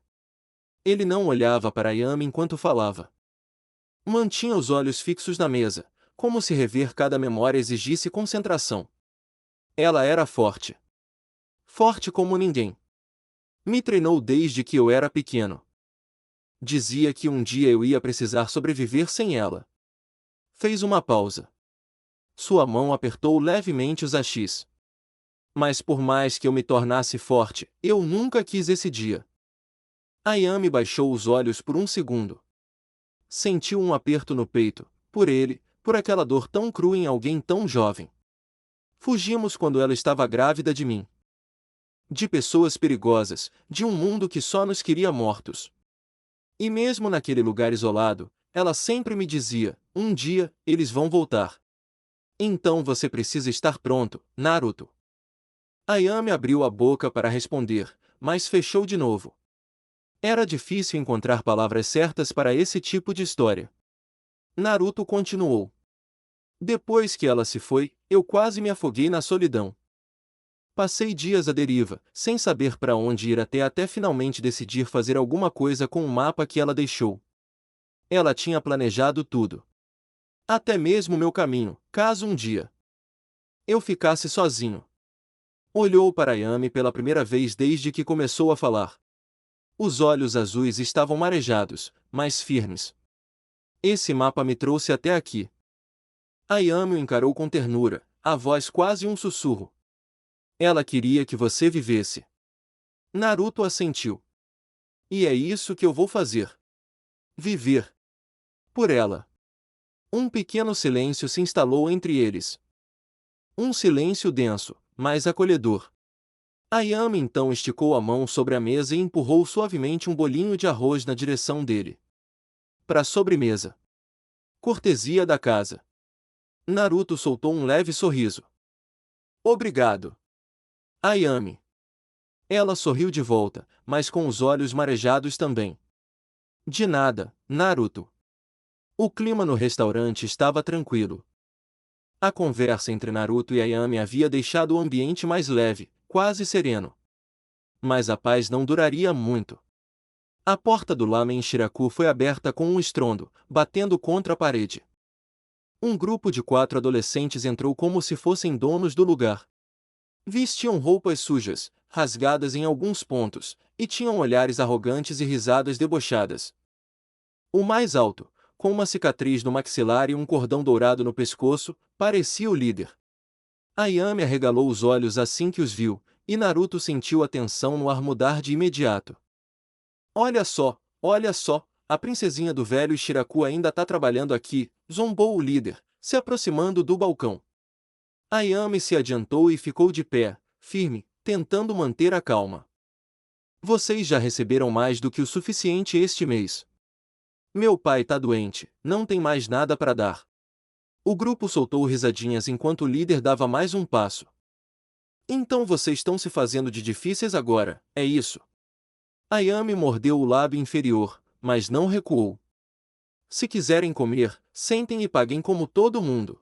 Ele não olhava para Ayame enquanto falava. Mantinha os olhos fixos na mesa, como se rever cada memória exigisse concentração. Ela era forte. Forte como ninguém. Me treinou desde que eu era pequeno. Dizia que um dia eu ia precisar sobreviver sem ela. Fez uma pausa. Sua mão apertou levemente os achis. Mas por mais que eu me tornasse forte, eu nunca quis esse dia. Ayame baixou os olhos por um segundo. Sentiu um aperto no peito, por ele, por aquela dor tão crua em alguém tão jovem. Fugimos quando ela estava grávida de mim. De pessoas perigosas, de um mundo que só nos queria mortos. E mesmo naquele lugar isolado, ela sempre me dizia, um dia, eles vão voltar. Então você precisa estar pronto, Naruto. Ayame abriu a boca para responder, mas fechou de novo. Era difícil encontrar palavras certas para esse tipo de história. Naruto continuou. Depois que ela se foi, eu quase me afoguei na solidão. Passei dias à deriva, sem saber para onde ir até finalmente decidir fazer alguma coisa com o mapa que ela deixou. Ela tinha planejado tudo. Até mesmo meu caminho, caso um dia eu ficasse sozinho. Olhou para Ayame pela primeira vez desde que começou a falar. Os olhos azuis estavam marejados, mas firmes. Esse mapa me trouxe até aqui. Ayame o encarou com ternura, a voz quase um sussurro. Ela queria que você vivesse. Naruto assentiu. E é isso que eu vou fazer. Viver. Por ela. Um pequeno silêncio se instalou entre eles. Um silêncio denso, mas acolhedor. Ayame então esticou a mão sobre a mesa e empurrou suavemente um bolinho de arroz na direção dele. pra sobremesa. Cortesia da casa. Naruto soltou um leve sorriso. Obrigado. Ayame. Ela sorriu de volta, mas com os olhos marejados também. De nada, Naruto. O clima no restaurante estava tranquilo. A conversa entre Naruto e Ayame havia deixado o ambiente mais leve, quase sereno. Mas a paz não duraria muito. A porta do Lamen Shiraku foi aberta com um estrondo, batendo contra a parede. Um grupo de 4 adolescentes entrou como se fossem donos do lugar. Vestiam roupas sujas, rasgadas em alguns pontos, e tinham olhares arrogantes e risadas debochadas. O mais alto, com uma cicatriz no maxilar e um cordão dourado no pescoço, parecia o líder. Ayame arregalou os olhos assim que os viu, e Naruto sentiu a tensão no ar mudar de imediato. Olha só, a princesinha do velho Shiraku ainda tá trabalhando aqui, zombou o líder, se aproximando do balcão. Ayame se adiantou e ficou de pé, firme, tentando manter a calma. Vocês já receberam mais do que o suficiente este mês. Meu pai tá doente, não tem mais nada para dar. O grupo soltou risadinhas enquanto o líder dava mais um passo. Então vocês estão se fazendo de difíceis agora, é isso? Ayame mordeu o lábio inferior, mas não recuou. Se quiserem comer, sentem e paguem como todo mundo.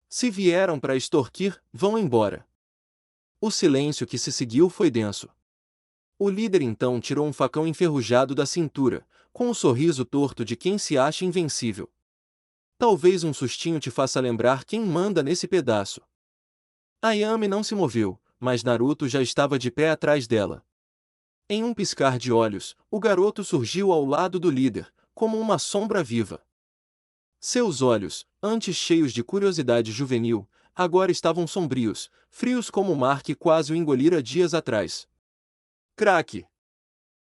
Se vieram para extorquir, vão embora. O silêncio que se seguiu foi denso. O líder então tirou um facão enferrujado da cintura, com o sorriso torto de quem se acha invencível. Talvez um sustinho te faça lembrar quem manda nesse pedaço. Ayame não se moveu, mas Naruto já estava de pé atrás dela. Em um piscar de olhos, o garoto surgiu ao lado do líder, como uma sombra viva. Seus olhos, antes cheios de curiosidade juvenil, agora estavam sombrios, frios como o mar que quase o engolira dias atrás. Craque!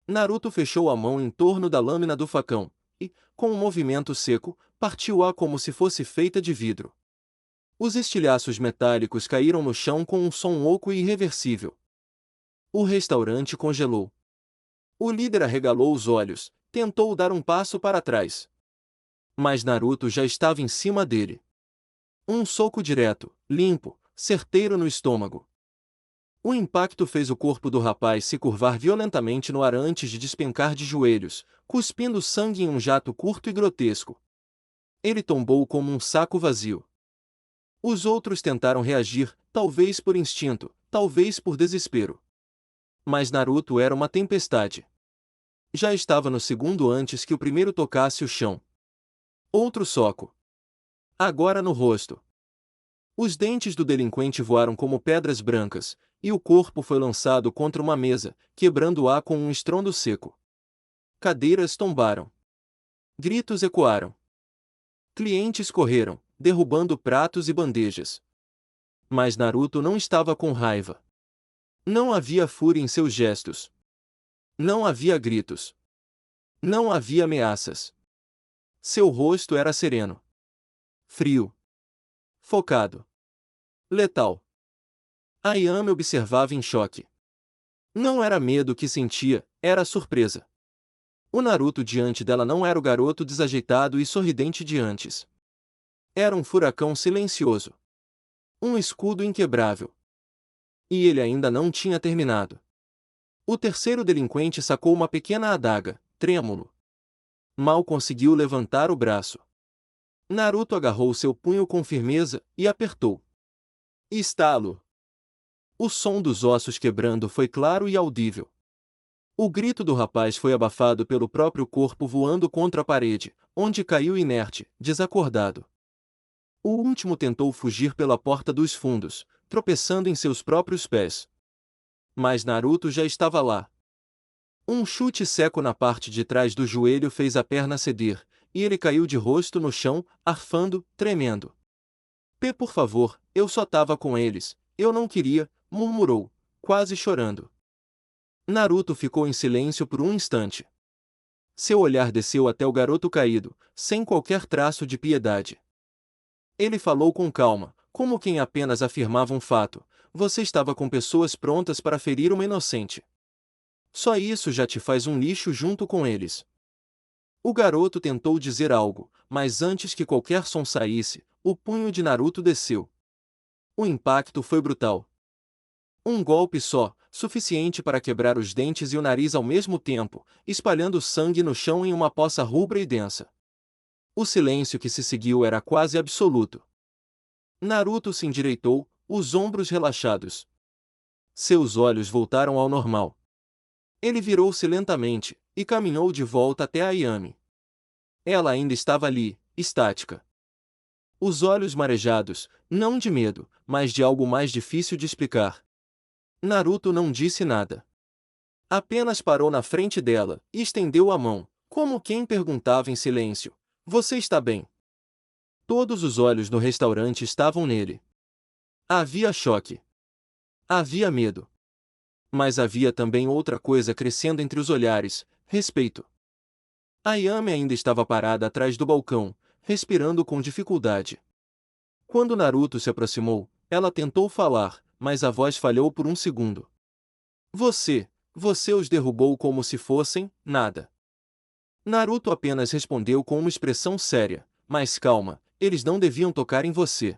Naruto fechou a mão em torno da lâmina do facão, e, com um movimento seco, partiu-a como se fosse feita de vidro. Os estilhaços metálicos caíram no chão com um som oco e irreversível. O restaurante congelou. O líder arregalou os olhos, tentou dar um passo para trás. Mas Naruto já estava em cima dele. Um soco direto, limpo, certeiro no estômago. O impacto fez o corpo do rapaz se curvar violentamente no ar antes de despencar de joelhos, cuspindo sangue em um jato curto e grotesco. Ele tombou como um saco vazio. Os outros tentaram reagir, talvez por instinto, talvez por desespero. Mas Naruto era uma tempestade. Já estava no segundo antes que o primeiro tocasse o chão. Outro soco. Agora no rosto. Os dentes do delinquente voaram como pedras brancas, e o corpo foi lançado contra uma mesa, quebrando-a com um estrondo seco. Cadeiras tombaram. Gritos ecoaram. Clientes correram, derrubando pratos e bandejas. Mas Naruto não estava com raiva. Não havia fúria em seus gestos. Não havia gritos. Não havia ameaças. Seu rosto era sereno. Frio. Focado. Letal. Ayame observava em choque. Não era medo que sentia, era surpresa. O Naruto diante dela não era o garoto desajeitado e sorridente de antes. Era um furacão silencioso. Um escudo inquebrável. E ele ainda não tinha terminado. O terceiro delinquente sacou uma pequena adaga, trêmulo. Mal conseguiu levantar o braço. Naruto agarrou seu punho com firmeza e apertou. Estalo. O som dos ossos quebrando foi claro e audível. O grito do rapaz foi abafado pelo próprio corpo voando contra a parede, onde caiu inerte, desacordado. O último tentou fugir pela porta dos fundos, tropeçando em seus próprios pés. Mas Naruto já estava lá. Um chute seco na parte de trás do joelho fez a perna ceder, e ele caiu de rosto no chão, arfando, tremendo. Por favor, eu só tava com eles, eu não queria, murmurou, quase chorando. Naruto ficou em silêncio por um instante. Seu olhar desceu até o garoto caído, sem qualquer traço de piedade. Ele falou com calma, como quem apenas afirmava um fato: você estava com pessoas prontas para ferir uma inocente. Só isso já te faz um lixo junto com eles. O garoto tentou dizer algo, mas antes que qualquer som saísse, o punho de Naruto desceu. O impacto foi brutal. Um golpe só, suficiente para quebrar os dentes e o nariz ao mesmo tempo, espalhando sangue no chão em uma poça rubra e densa. O silêncio que se seguiu era quase absoluto. Naruto se endireitou, os ombros relaxados. Seus olhos voltaram ao normal. Ele virou-se lentamente, e caminhou de volta até a Ayame. Ela ainda estava ali, estática. Os olhos marejados, não de medo, mas de algo mais difícil de explicar. Naruto não disse nada. Apenas parou na frente dela, e estendeu a mão, como quem perguntava em silêncio: "Você está bem?" Todos os olhos no restaurante estavam nele. Havia choque. Havia medo. Mas havia também outra coisa crescendo entre os olhares: respeito. Ayame ainda estava parada atrás do balcão, respirando com dificuldade. Quando Naruto se aproximou, ela tentou falar, mas a voz falhou por um segundo. Você os derrubou como se fossem nada." Naruto apenas respondeu com uma expressão séria: "Mas calma, eles não deviam tocar em você."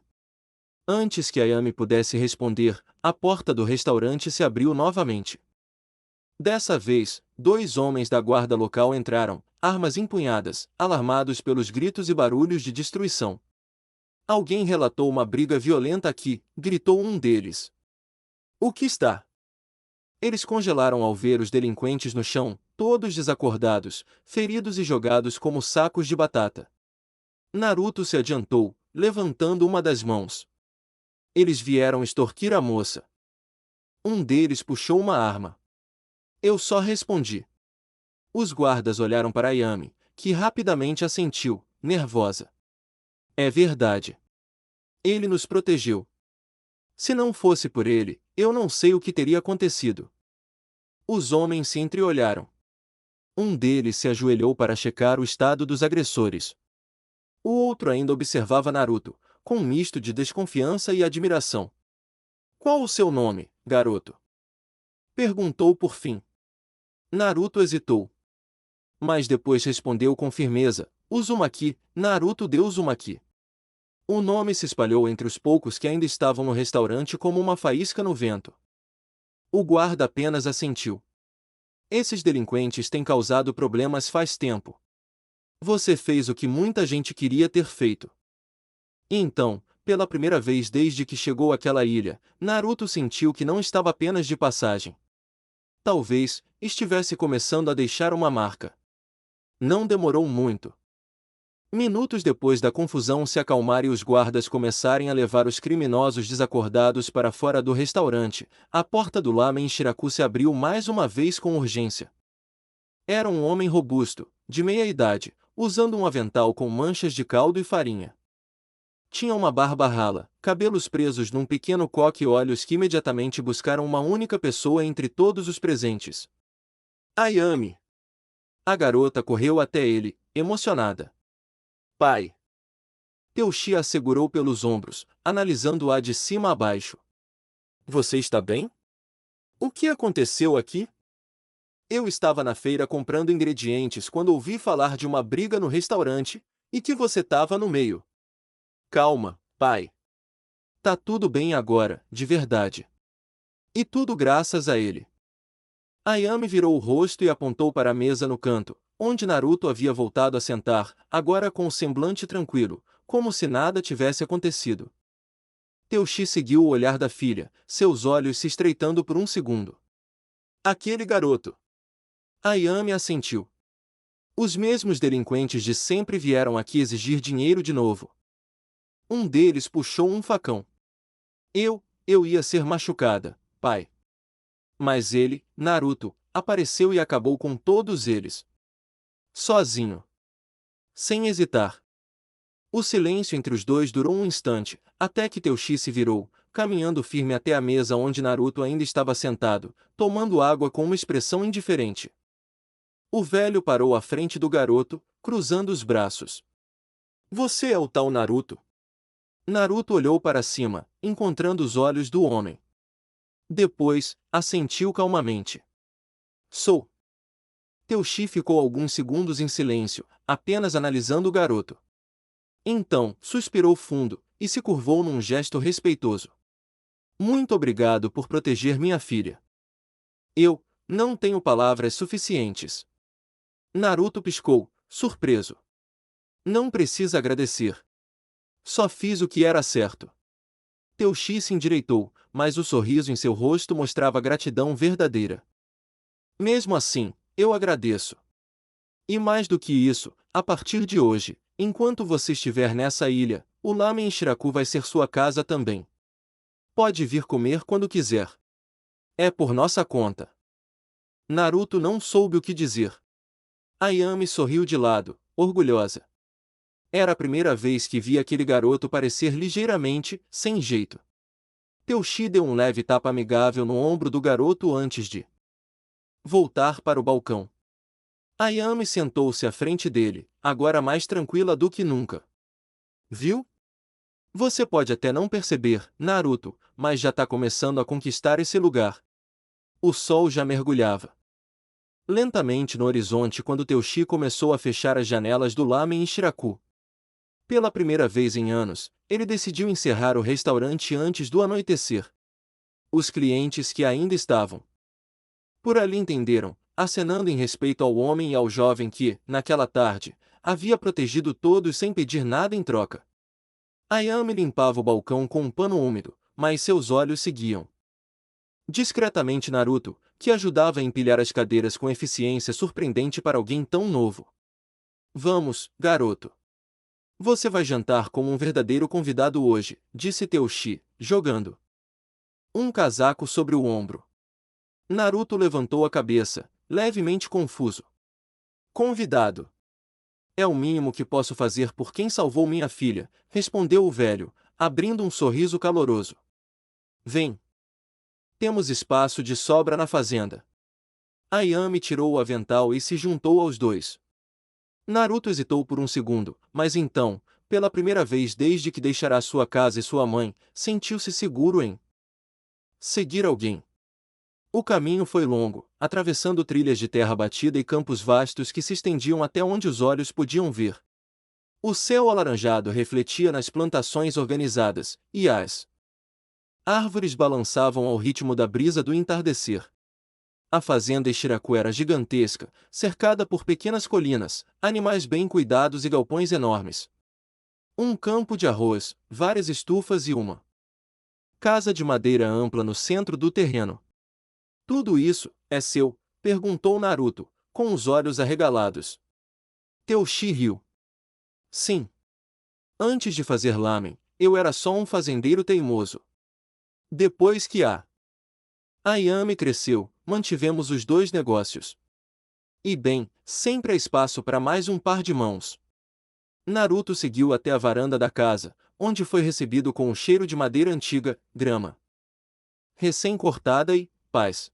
Antes que Ayame pudesse responder, a porta do restaurante se abriu novamente. Dessa vez, 2 homens da guarda local entraram, armas empunhadas, alarmados pelos gritos e barulhos de destruição. "Alguém relatou uma briga violenta aqui", gritou um deles. "O que está?" Eles congelaram ao ver os delinquentes no chão, todos desacordados, feridos e jogados como sacos de batata. Naruto se adiantou, levantando uma das mãos. "Eles vieram extorquir a moça." Um deles puxou uma arma. Eu só respondi. Os guardas olharam para Ayame, que rapidamente assentiu, nervosa. "É verdade. Ele nos protegeu. Se não fosse por ele, eu não sei o que teria acontecido." Os homens se entreolharam. Um deles se ajoelhou para checar o estado dos agressores. O outro ainda observava Naruto, com um misto de desconfiança e admiração. "Qual o seu nome, garoto?" perguntou por fim. Naruto hesitou. Mas depois respondeu com firmeza: "Uzumaki, Naruto de Uzumaki." O nome se espalhou entre os poucos que ainda estavam no restaurante como uma faísca no vento. O guarda apenas assentiu. "Esses delinquentes têm causado problemas faz tempo. Você fez o que muita gente queria ter feito." E então, pela primeira vez desde que chegou àquela ilha, Naruto sentiu que não estava apenas de passagem. Talvez estivesse começando a deixar uma marca. Não demorou muito. Minutos depois da confusão se acalmar e os guardas começarem a levar os criminosos desacordados para fora do restaurante, a porta do Lamen Shiraku se abriu mais uma vez com urgência. Era um homem robusto, de meia idade, usando um avental com manchas de caldo e farinha. Tinha uma barba rala, cabelos presos num pequeno coque e olhos que imediatamente buscaram uma única pessoa entre todos os presentes. "Ayame!" A garota correu até ele, emocionada. "Pai!" Teuchi a segurou pelos ombros, analisando-a de cima a baixo. "Você está bem? O que aconteceu aqui?" "Eu estava na feira comprando ingredientes quando ouvi falar de uma briga no restaurante, e que você estava no meio." "Calma, pai. Tá tudo bem agora, de verdade. E tudo graças a ele." Ayame virou o rosto e apontou para a mesa no canto, onde Naruto havia voltado a sentar, agora com o semblante tranquilo, como se nada tivesse acontecido. Teuchi seguiu o olhar da filha, seus olhos se estreitando por um segundo. "Aquele garoto." Ayame assentiu. "Os mesmos delinquentes de sempre vieram aqui exigir dinheiro de novo." Um deles puxou um facão. Eu ia ser machucada, pai." Mas ele, Naruto, apareceu e acabou com todos eles. Sozinho. Sem hesitar. O silêncio entre os dois durou um instante, até que Teuchi se virou, caminhando firme até a mesa onde Naruto ainda estava sentado, tomando água com uma expressão indiferente. O velho parou à frente do garoto, cruzando os braços. "Você é o tal Naruto?" Naruto olhou para cima, encontrando os olhos do homem. Depois, assentiu calmamente. "Sou." Teuchi ficou alguns segundos em silêncio, apenas analisando o garoto. Então, suspirou fundo, e se curvou num gesto respeitoso. Muito obrigado por proteger minha filha. Eu não tenho palavras suficientes. Naruto piscou, surpreso. Não precisa agradecer. Só fiz o que era certo. Teuchi se endireitou, mas o sorriso em seu rosto mostrava gratidão verdadeira. Mesmo assim, eu agradeço. E mais do que isso, a partir de hoje, enquanto você estiver nessa ilha, o Lamen Shiraku vai ser sua casa também. Pode vir comer quando quiser. É por nossa conta. Naruto não soube o que dizer. Ayame sorriu de lado, orgulhosa. Era a primeira vez que via aquele garoto parecer ligeiramente sem jeito. Teuchi deu um leve tapa amigável no ombro do garoto antes de voltar para o balcão. Ayame sentou-se à frente dele, agora mais tranquila do que nunca. Viu? Você pode até não perceber, Naruto, mas já tá começando a conquistar esse lugar. O sol já mergulhava lentamente no horizonte quando Teuchi começou a fechar as janelas do Lamen Shiraku. Pela primeira vez em anos, ele decidiu encerrar o restaurante antes do anoitecer. Os clientes que ainda estavam por ali entenderam, acenando em respeito ao homem e ao jovem que, naquela tarde, havia protegido todos sem pedir nada em troca. Ayame limpava o balcão com um pano úmido, mas seus olhos seguiam discretamente Naruto, que ajudava a empilhar as cadeiras com eficiência surpreendente para alguém tão novo. Vamos, garoto. Você vai jantar como um verdadeiro convidado hoje, disse Teuchi, jogando um casaco sobre o ombro. Naruto levantou a cabeça, levemente confuso. Convidado. É o mínimo que posso fazer por quem salvou minha filha, respondeu o velho, abrindo um sorriso caloroso. Vem. Temos espaço de sobra na fazenda. Ayame tirou o avental e se juntou aos dois. Naruto hesitou por um segundo, mas então, pela primeira vez desde que deixara sua casa e sua mãe, sentiu-se seguro em seguir alguém. O caminho foi longo, atravessando trilhas de terra batida e campos vastos que se estendiam até onde os olhos podiam ver. O céu alaranjado refletia nas plantações organizadas, e as árvores balançavam ao ritmo da brisa do entardecer. A fazenda Shiraku era gigantesca, cercada por pequenas colinas, animais bem cuidados e galpões enormes. Um campo de arroz, várias estufas e uma casa de madeira ampla no centro do terreno. Tudo isso é seu? Perguntou Naruto, com os olhos arregalados. Teuchi riu. Sim. Antes de fazer lamen, eu era só um fazendeiro teimoso. Depois que a Ayame cresceu, mantivemos os dois negócios. E bem, sempre há espaço para mais um par de mãos. Naruto seguiu até a varanda da casa, onde foi recebido com o cheiro de madeira antiga, grama recém-cortada e paz.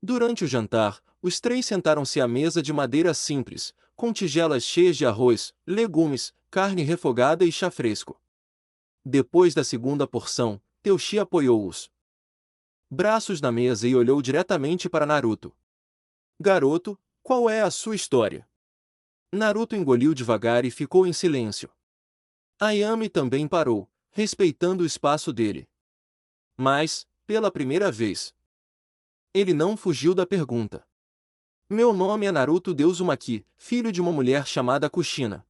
Durante o jantar, os três sentaram-se à mesa de madeira simples, com tigelas cheias de arroz, legumes, carne refogada e chá fresco. Depois da segunda porção, Teuchi apoiou os braços na mesa e olhou diretamente para Naruto. Garoto, qual é a sua história? Naruto engoliu devagar e ficou em silêncio. Ayame também parou, respeitando o espaço dele. Mas, pela primeira vez, ele não fugiu da pergunta. Meu nome é Naruto Uzumaki, filho de uma mulher chamada Kushina.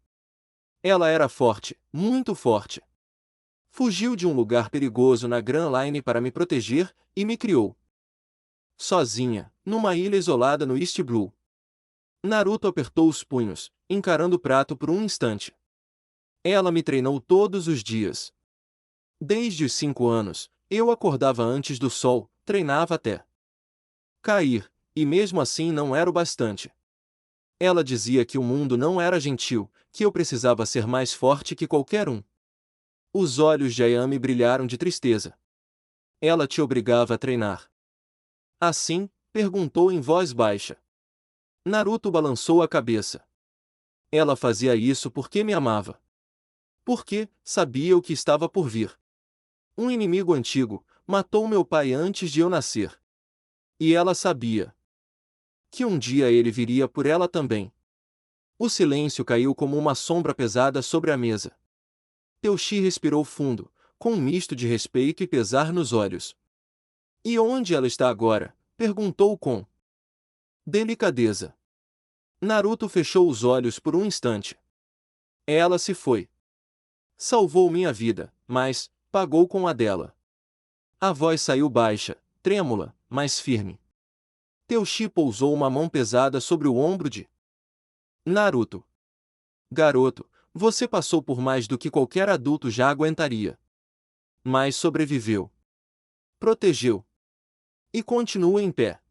Ela era forte, muito forte. Fugiu de um lugar perigoso na Grand Line para me proteger, e me criou sozinha, numa ilha isolada no East Blue. Naruto apertou os punhos, encarando o prato por um instante. Ela me treinou todos os dias. Desde os 5 anos, eu acordava antes do sol, treinava até cair, e mesmo assim não era o bastante. Ela dizia que o mundo não era gentil, que eu precisava ser mais forte que qualquer um. Os olhos de Ayame brilharam de tristeza. Ela te obrigava a treinar. Assim? Perguntou em voz baixa. Naruto balançou a cabeça. Ela fazia isso porque me amava. Porque sabia o que estava por vir. Um inimigo antigo matou meu pai antes de eu nascer. E ela sabia que um dia ele viria por ela também. O silêncio caiu como uma sombra pesada sobre a mesa. Teuchi respirou fundo, com um misto de respeito e pesar nos olhos. E onde ela está agora? Perguntou com delicadeza. Naruto fechou os olhos por um instante. Ela se foi. Salvou minha vida, mas pagou com a dela. A voz saiu baixa, trêmula, mas firme. Teuchi pousou uma mão pesada sobre o ombro de Naruto. Garoto, você passou por mais do que qualquer adulto já aguentaria. Mas sobreviveu. Protegeu. E continua em pé.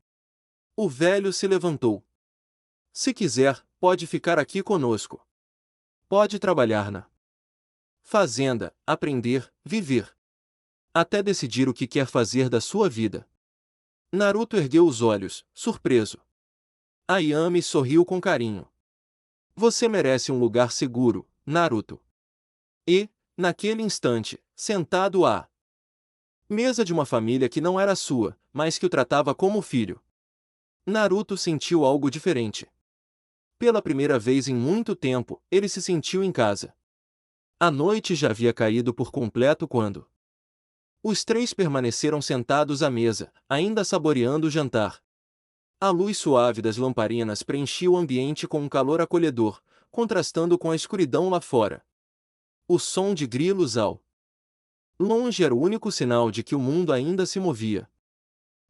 O velho se levantou. Se quiser, pode ficar aqui conosco. Pode trabalhar na fazenda, aprender, viver. Até decidir o que quer fazer da sua vida. Naruto ergueu os olhos, surpreso. Ayame sorriu com carinho. Você merece um lugar seguro, Naruto. E, naquele instante, sentado à mesa de uma família que não era sua, mas que o tratava como filho, Naruto sentiu algo diferente. Pela primeira vez em muito tempo, ele se sentiu em casa. A noite já havia caído por completo quando os três permaneceram sentados à mesa, ainda saboreando o jantar. A luz suave das lamparinas preenchia o ambiente com um calor acolhedor, contrastando com a escuridão lá fora. O som de grilos ao longe era o único sinal de que o mundo ainda se movia.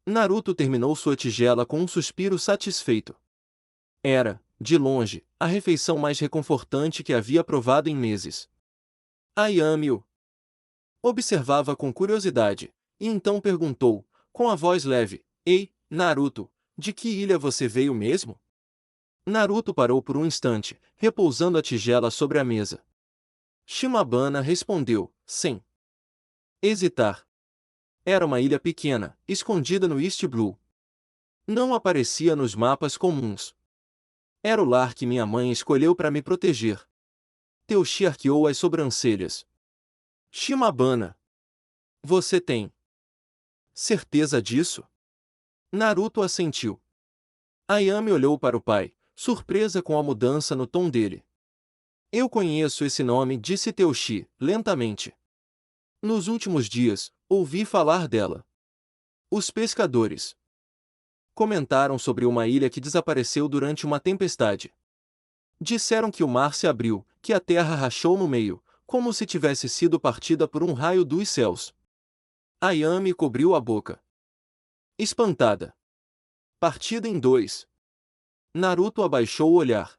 Naruto terminou sua tigela com um suspiro satisfeito. Era, de longe, a refeição mais reconfortante que havia provado em meses. Ayame o observava com curiosidade, e então perguntou, com a voz leve: Ei, Naruto, de que ilha você veio mesmo? Naruto parou por um instante, repousando a tigela sobre a mesa. Shimabana respondeu, sem hesitar. Era uma ilha pequena, escondida no East Blue. Não aparecia nos mapas comuns. Era o lar que minha mãe escolheu para me proteger. Teuchi arqueou as sobrancelhas. Shimabana. Você tem certeza disso? Naruto assentiu. Ayame olhou para o pai, surpresa com a mudança no tom dele. Eu conheço esse nome, disse Teuchi, lentamente. Nos últimos dias, ouvi falar dela. Os pescadores comentaram sobre uma ilha que desapareceu durante uma tempestade. Disseram que o mar se abriu, que a terra rachou no meio, como se tivesse sido partida por um raio dos céus. Ayame cobriu a boca. Espantada. Partida em dois. Naruto abaixou o olhar.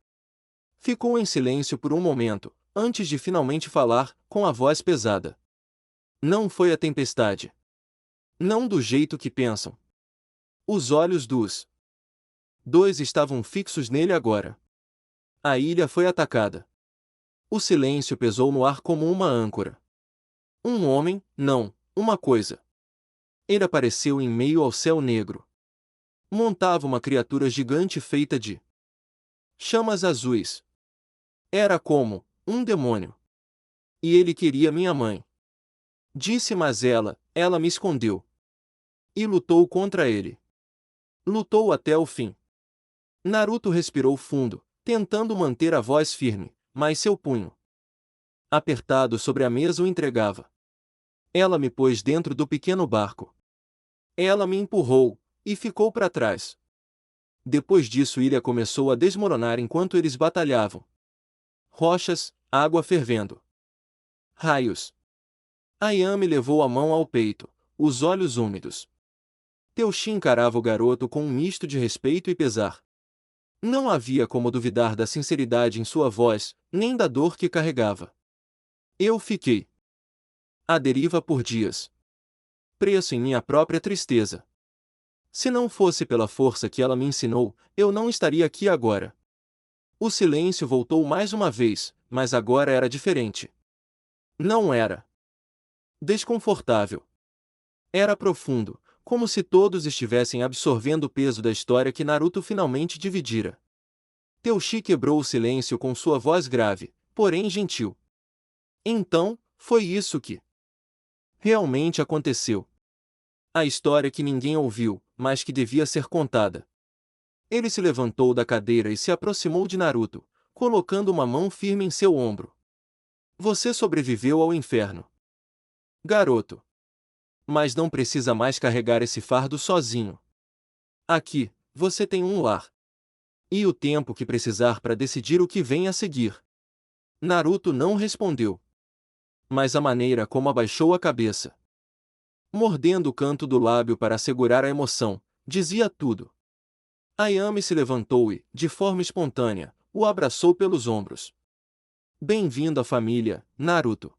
Ficou em silêncio por um momento, antes de finalmente falar, com a voz pesada. Não foi a tempestade. Não do jeito que pensam. Os olhos dos dois estavam fixos nele agora. A ilha foi atacada. O silêncio pesou no ar como uma âncora. Um homem, não, uma coisa. Ele apareceu em meio ao céu negro. Montava uma criatura gigante feita de chamas azuis. Era como um demônio. E ele queria minha mãe. Disse, mas ela me escondeu. E lutou contra ele. Lutou até o fim. Naruto respirou fundo, tentando manter a voz firme, mas seu punho apertado sobre a mesa o entregava. Ela me pôs dentro do pequeno barco. Ela me empurrou, e ficou para trás. Depois disso a ilha começou a desmoronar enquanto eles batalhavam. Rochas, água fervendo. Raios. Ayame levou a mão ao peito, os olhos úmidos. Teuchi encarava o garoto com um misto de respeito e pesar. Não havia como duvidar da sinceridade em sua voz, nem da dor que carregava. Eu fiquei à deriva por dias. Preso em minha própria tristeza. Se não fosse pela força que ela me ensinou, eu não estaria aqui agora. O silêncio voltou mais uma vez, mas agora era diferente. Não era desconfortável. Era profundo, como se todos estivessem absorvendo o peso da história que Naruto finalmente dividira. Teuchi quebrou o silêncio com sua voz grave, porém gentil. Então, foi isso que realmente aconteceu. A história que ninguém ouviu, mas que devia ser contada. Ele se levantou da cadeira e se aproximou de Naruto, colocando uma mão firme em seu ombro. Você sobreviveu ao inferno, garoto. Mas não precisa mais carregar esse fardo sozinho. Aqui, você tem um lar. E o tempo que precisar para decidir o que vem a seguir. Naruto não respondeu. Mas a maneira como abaixou a cabeça, mordendo o canto do lábio para segurar a emoção, dizia tudo. Ayame se levantou e, de forma espontânea, o abraçou pelos ombros. Bem-vindo à família, Naruto.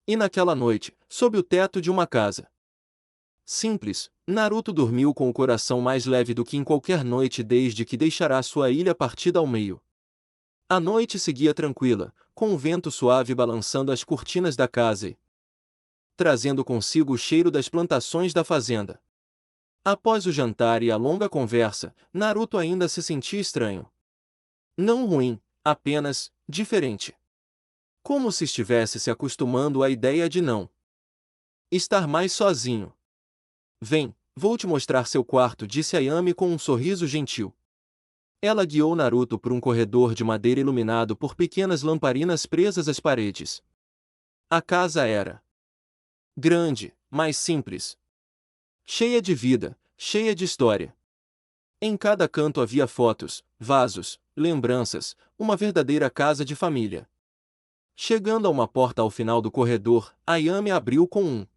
E naquela noite, sob o teto de uma casa simples, Naruto dormiu com o coração mais leve do que em qualquer noite desde que deixará sua ilha partida ao meio. A noite seguia tranquila, com o vento suave balançando as cortinas da casa e trazendo consigo o cheiro das plantações da fazenda. Após o jantar e a longa conversa, Naruto ainda se sentia estranho. Não ruim, apenas diferente. Como se estivesse se acostumando à ideia de não estar mais sozinho. Vem, vou te mostrar seu quarto, disse Ayame com um sorriso gentil. Ela guiou Naruto por um corredor de madeira iluminado por pequenas lamparinas presas às paredes. A casa era grande, mas simples. Cheia de vida, cheia de história. Em cada canto havia fotos, vasos, lembranças, uma verdadeira casa de família. Chegando a uma porta ao final do corredor, Ayame abriu com um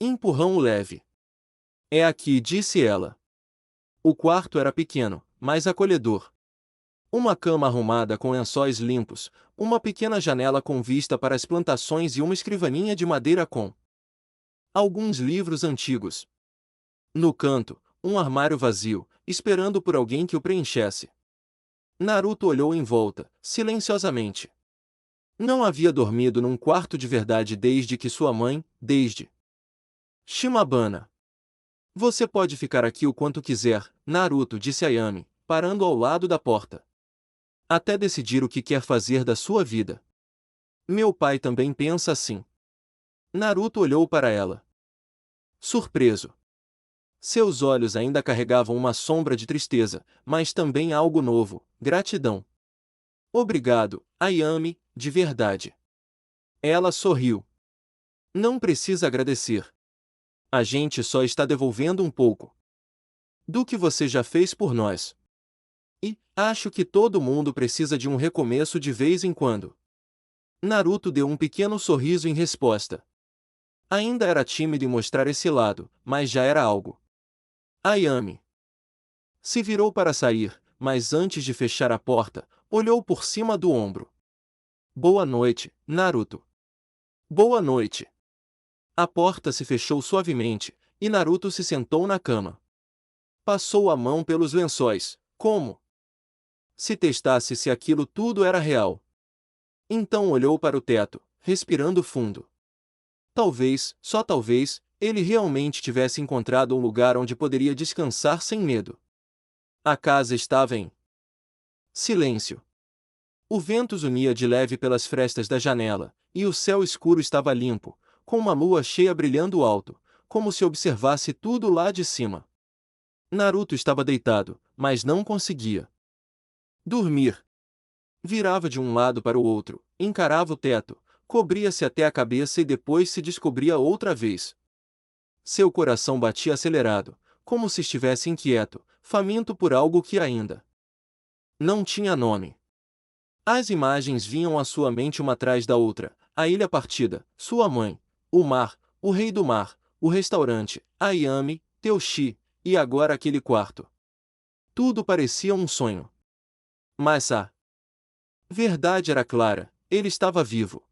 empurrão leve. É aqui, disse ela. O quarto era pequeno, mas acolhedor. Uma cama arrumada com lençóis limpos, uma pequena janela com vista para as plantações e uma escrivaninha de madeira com alguns livros antigos. No canto, um armário vazio, esperando por alguém que o preenchesse. Naruto olhou em volta, silenciosamente. Não havia dormido num quarto de verdade desde que sua mãe, desde Shimabana. Você pode ficar aqui o quanto quiser, Naruto, disse Ayame, parando ao lado da porta. Até decidir o que quer fazer da sua vida. Meu pai também pensa assim. Naruto olhou para ela. Surpreso. Seus olhos ainda carregavam uma sombra de tristeza, mas também algo novo, gratidão. Obrigado, Ayame, de verdade. Ela sorriu. Não precisa agradecer. A gente só está devolvendo um pouco do que você já fez por nós. E acho que todo mundo precisa de um recomeço de vez em quando. Naruto deu um pequeno sorriso em resposta. Ainda era tímido em mostrar esse lado, mas já era algo. Ayame se virou para sair, mas antes de fechar a porta, olhou por cima do ombro. Boa noite, Naruto. Boa noite. A porta se fechou suavemente, e Naruto se sentou na cama. Passou a mão pelos lençóis, como se testasse se aquilo tudo era real. Então olhou para o teto, respirando fundo. Talvez, só talvez, ele realmente tivesse encontrado um lugar onde poderia descansar sem medo. A casa estava em silêncio. O vento zunia de leve pelas frestas da janela, e o céu escuro estava limpo, com uma lua cheia brilhando alto, como se observasse tudo lá de cima. Naruto estava deitado, mas não conseguia dormir. Virava de um lado para o outro, encarava o teto, cobria-se até a cabeça e depois se descobria outra vez. Seu coração batia acelerado, como se estivesse inquieto, faminto por algo que ainda não tinha nome. As imagens vinham à sua mente uma atrás da outra: a ilha partida, sua mãe, o mar, o rei do mar, o restaurante, Ayame, Teuchi, e agora aquele quarto. Tudo parecia um sonho. Mas a verdade era clara: ele estava vivo.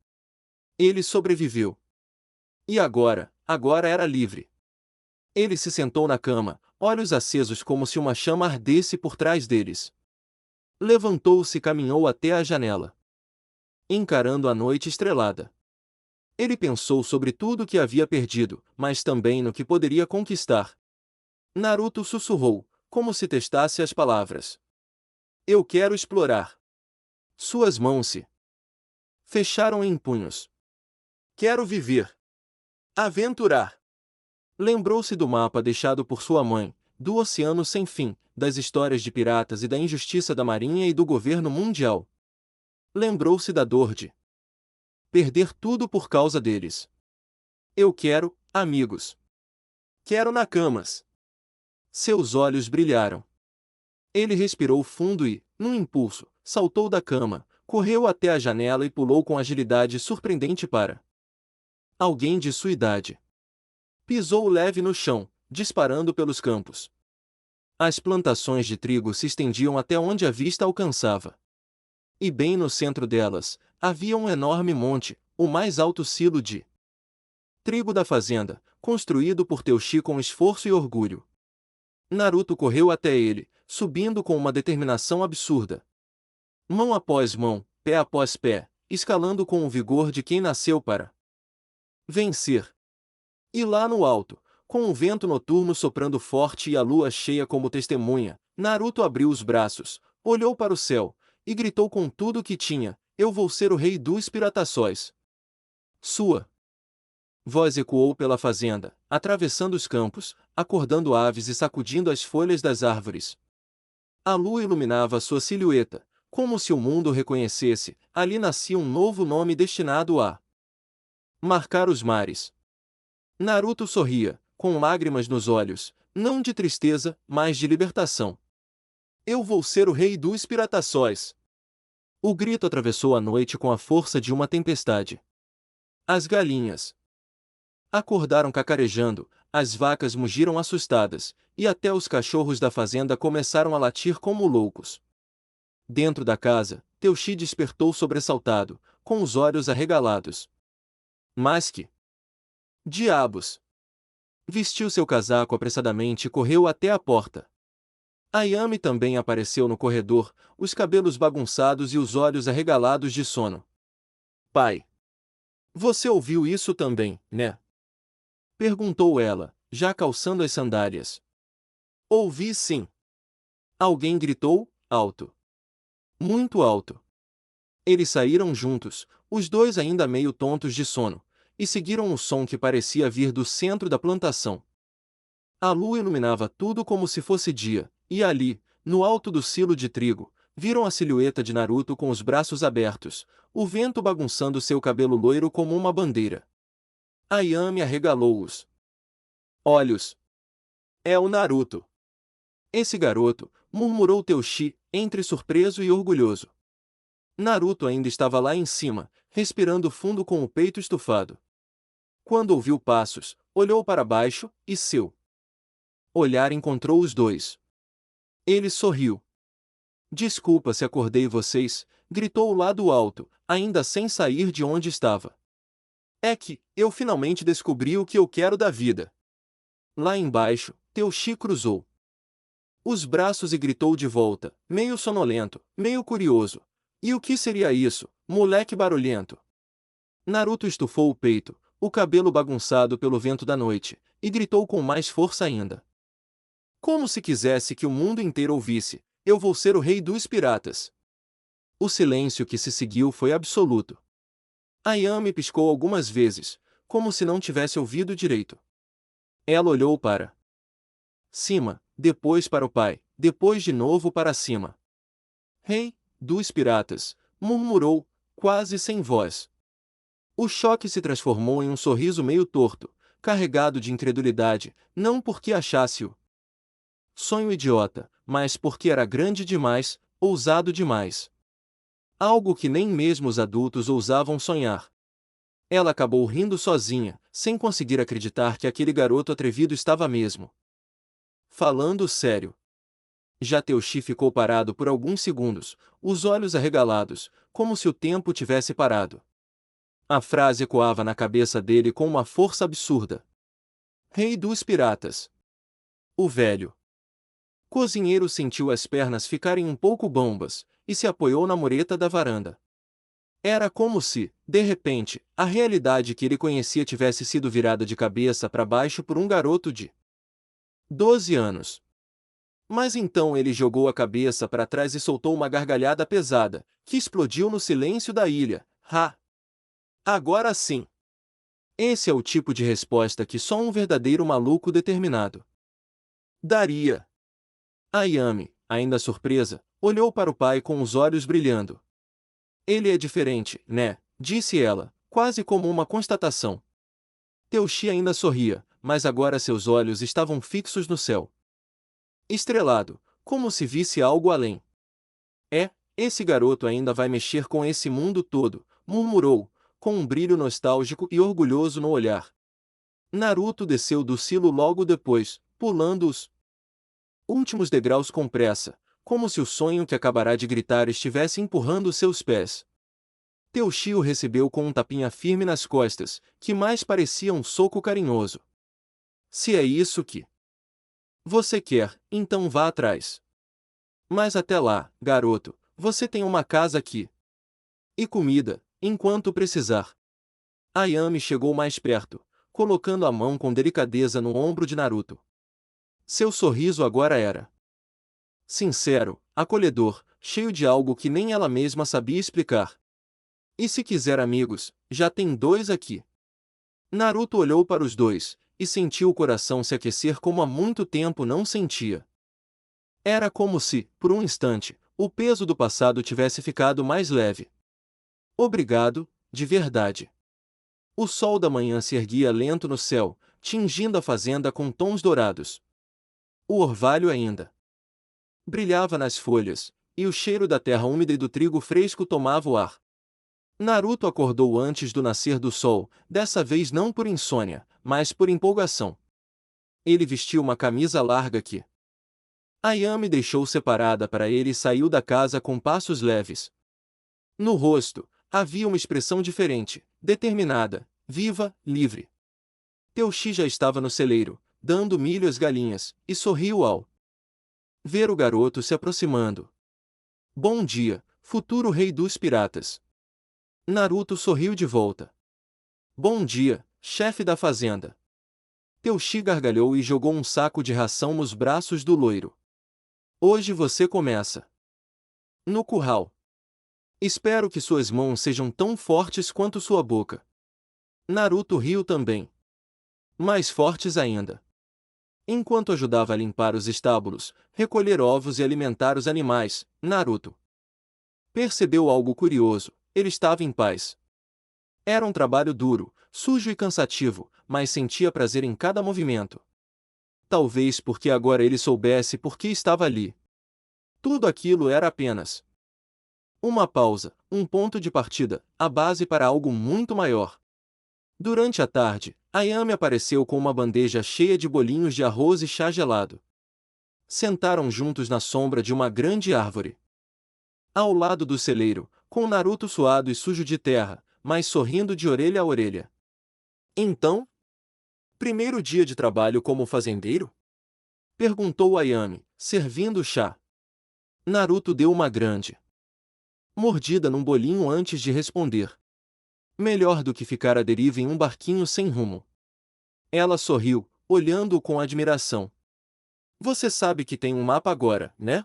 Ele sobreviveu. E agora era livre. Ele se sentou na cama, olhos acesos como se uma chama ardesse por trás deles. Levantou-se e caminhou até a janela, encarando a noite estrelada. Ele pensou sobre tudo o que havia perdido, mas também no que poderia conquistar. Naruto sussurrou, como se testasse as palavras. Eu quero explorar. Suas mãos se fecharam em punhos. Quero viver. Aventurar. Lembrou-se do mapa deixado por sua mãe, do oceano sem fim, das histórias de piratas e da injustiça da marinha e do governo mundial. Lembrou-se da dor de perder tudo por causa deles. Eu quero, amigos. Quero Nakamas. Seus olhos brilharam. Ele respirou fundo e, num impulso, saltou da cama, correu até a janela e pulou com agilidade surpreendente para alguém de sua idade. Pisou leve no chão, disparando pelos campos. As plantações de trigo se estendiam até onde a vista alcançava. E bem no centro delas, havia um enorme monte, o mais alto silo de trigo da fazenda, construído por Teuchi com esforço e orgulho. Naruto correu até ele, subindo com uma determinação absurda. Mão após mão, pé após pé, escalando com o vigor de quem nasceu para vencer. E lá no alto, com o vento noturno soprando forte e a lua cheia como testemunha, Naruto abriu os braços, olhou para o céu, e gritou com tudo o que tinha: eu vou ser o rei dos pirataçóis. Sua voz ecoou pela fazenda, atravessando os campos, acordando aves e sacudindo as folhas das árvores. A lua iluminava sua silhueta, como se o mundo reconhecesse: ali nascia um novo nome destinado a marcar os mares. Naruto sorria, com lágrimas nos olhos, não de tristeza, mas de libertação. Eu vou ser o rei dos pirataçóis. O grito atravessou a noite com a força de uma tempestade. As galinhas acordaram cacarejando, as vacas mugiram assustadas, e até os cachorros da fazenda começaram a latir como loucos. Dentro da casa, Teuchi despertou sobressaltado, com os olhos arregalados. Mas que diabos! Vestiu seu casaco apressadamente e correu até a porta. Ayame também apareceu no corredor, os cabelos bagunçados e os olhos arregalados de sono. Pai! Você ouviu isso também, né? Perguntou ela, já calçando as sandálias. Ouvi sim. Alguém gritou, alto. Muito alto. Eles saíram juntos, os dois ainda meio tontos de sono, e seguiram o som que parecia vir do centro da plantação. A lua iluminava tudo como se fosse dia, e ali, no alto do silo de trigo, viram a silhueta de Naruto com os braços abertos, o vento bagunçando seu cabelo loiro como uma bandeira. Ayame arregalou os olhos. É o Naruto. Esse garoto, murmurou Teuchi, entre surpreso e orgulhoso. Naruto ainda estava lá em cima, respirando fundo com o peito estufado. Quando ouviu passos, olhou para baixo, e seu olhar encontrou os dois. Ele sorriu. Desculpa se acordei vocês, gritou lá do alto, ainda sem sair de onde estava. É que, eu finalmente descobri o que eu quero da vida. Lá embaixo, Teuchi cruzou os braços e gritou de volta, meio sonolento, meio curioso. E o que seria isso, moleque barulhento? Naruto estufou o peito, o cabelo bagunçado pelo vento da noite, e gritou com mais força ainda. Como se quisesse que o mundo inteiro ouvisse: eu vou ser o rei dos piratas. O silêncio que se seguiu foi absoluto. Ayame piscou algumas vezes, como se não tivesse ouvido direito. Ela olhou para cima, depois para o pai, depois de novo para cima. Rei dos piratas, murmurou, quase sem voz. O choque se transformou em um sorriso meio torto, carregado de incredulidade, não porque achasse o sonho idiota, mas porque era grande demais, ousado demais. Algo que nem mesmo os adultos ousavam sonhar. Ela acabou rindo sozinha, sem conseguir acreditar que aquele garoto atrevido estava mesmo falando sério. Já Teuchi ficou parado por alguns segundos, os olhos arregalados, como se o tempo tivesse parado. A frase ecoava na cabeça dele com uma força absurda. Rei dos piratas. O velho cozinheiro sentiu as pernas ficarem um pouco bambas, e se apoiou na mureta da varanda. Era como se, de repente, a realidade que ele conhecia tivesse sido virada de cabeça para baixo por um garoto de 12 anos. Mas então ele jogou a cabeça para trás e soltou uma gargalhada pesada, que explodiu no silêncio da ilha. Ha! Agora sim! Esse é o tipo de resposta que só um verdadeiro maluco determinado Daria. Ayame, ainda surpresa, olhou para o pai com os olhos brilhando. Ele é diferente, né? Disse ela, quase como uma constatação. Teuchi ainda sorria, mas agora seus olhos estavam fixos no céu. Estrelado, como se visse algo além. Esse garoto ainda vai mexer com esse mundo todo, murmurou, com um brilho nostálgico e orgulhoso no olhar. Naruto desceu do silo logo depois, pulando os últimos degraus com pressa, como se o sonho que acabará de gritar estivesse empurrando seus pés. Teuchi o recebeu com um tapinha firme nas costas, que mais parecia um soco carinhoso. Se é isso que você quer, então vá atrás. Mas até lá, garoto, você tem uma casa aqui. E comida, enquanto precisar. Ayame chegou mais perto, colocando a mão com delicadeza no ombro de Naruto. Seu sorriso agora era sincero, acolhedor, cheio de algo que nem ela mesma sabia explicar. E se quiser amigos, já tem dois aqui. Naruto olhou para os dois, e sentiu o coração se aquecer como há muito tempo não sentia. Era como se, por um instante, o peso do passado tivesse ficado mais leve. Obrigado, de verdade. O sol da manhã se erguia lento no céu, tingindo a fazenda com tons dourados. O orvalho ainda brilhava nas folhas, e o cheiro da terra úmida e do trigo fresco tomava o ar. Naruto acordou antes do nascer do sol, dessa vez não por insônia, mas por empolgação. Ele vestiu uma camisa larga que Ayame deixou separada para ele e saiu da casa com passos leves. No rosto, havia uma expressão diferente, determinada, viva, livre. Teuchi já estava no celeiro, dando milho às galinhas, e sorriu ao ver o garoto se aproximando. Bom dia, futuro rei dos piratas. Naruto sorriu de volta. Bom dia, chefe da fazenda. Teuchi gargalhou e jogou um saco de ração nos braços do loiro. Hoje você começa no curral. Espero que suas mãos sejam tão fortes quanto sua boca. Naruto riu também. Mais fortes ainda. Enquanto ajudava a limpar os estábulos, recolher ovos e alimentar os animais, Naruto percebeu algo curioso: ele estava em paz. Era um trabalho duro, sujo e cansativo, mas sentia prazer em cada movimento. Talvez porque agora ele soubesse por que estava ali. Tudo aquilo era apenas uma pausa, um ponto de partida, a base para algo muito maior. Durante a tarde, Ayame apareceu com uma bandeja cheia de bolinhos de arroz e chá gelado. Sentaram juntos na sombra de uma grande árvore. Ao lado do celeiro, com Naruto suado e sujo de terra, mas sorrindo de orelha a orelha. Então, primeiro dia de trabalho como fazendeiro? Perguntou Ayame, servindo o chá. Naruto deu uma grande mordida num bolinho antes de responder. Melhor do que ficar à deriva em um barquinho sem rumo. Ela sorriu, olhando-o com admiração. Você sabe que tem um mapa agora, né?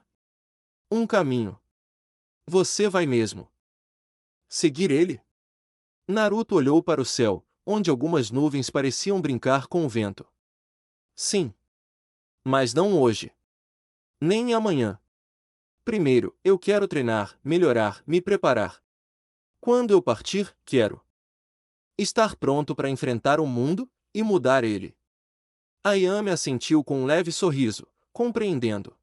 Um caminho. Você vai mesmo seguir ele? Naruto olhou para o céu, onde algumas nuvens pareciam brincar com o vento. Sim. Mas não hoje. Nem amanhã. Primeiro, eu quero treinar, melhorar, me preparar. Quando eu partir, quero estar pronto para enfrentar o mundo e mudar ele. Ayame assentiu com um leve sorriso, compreendendo.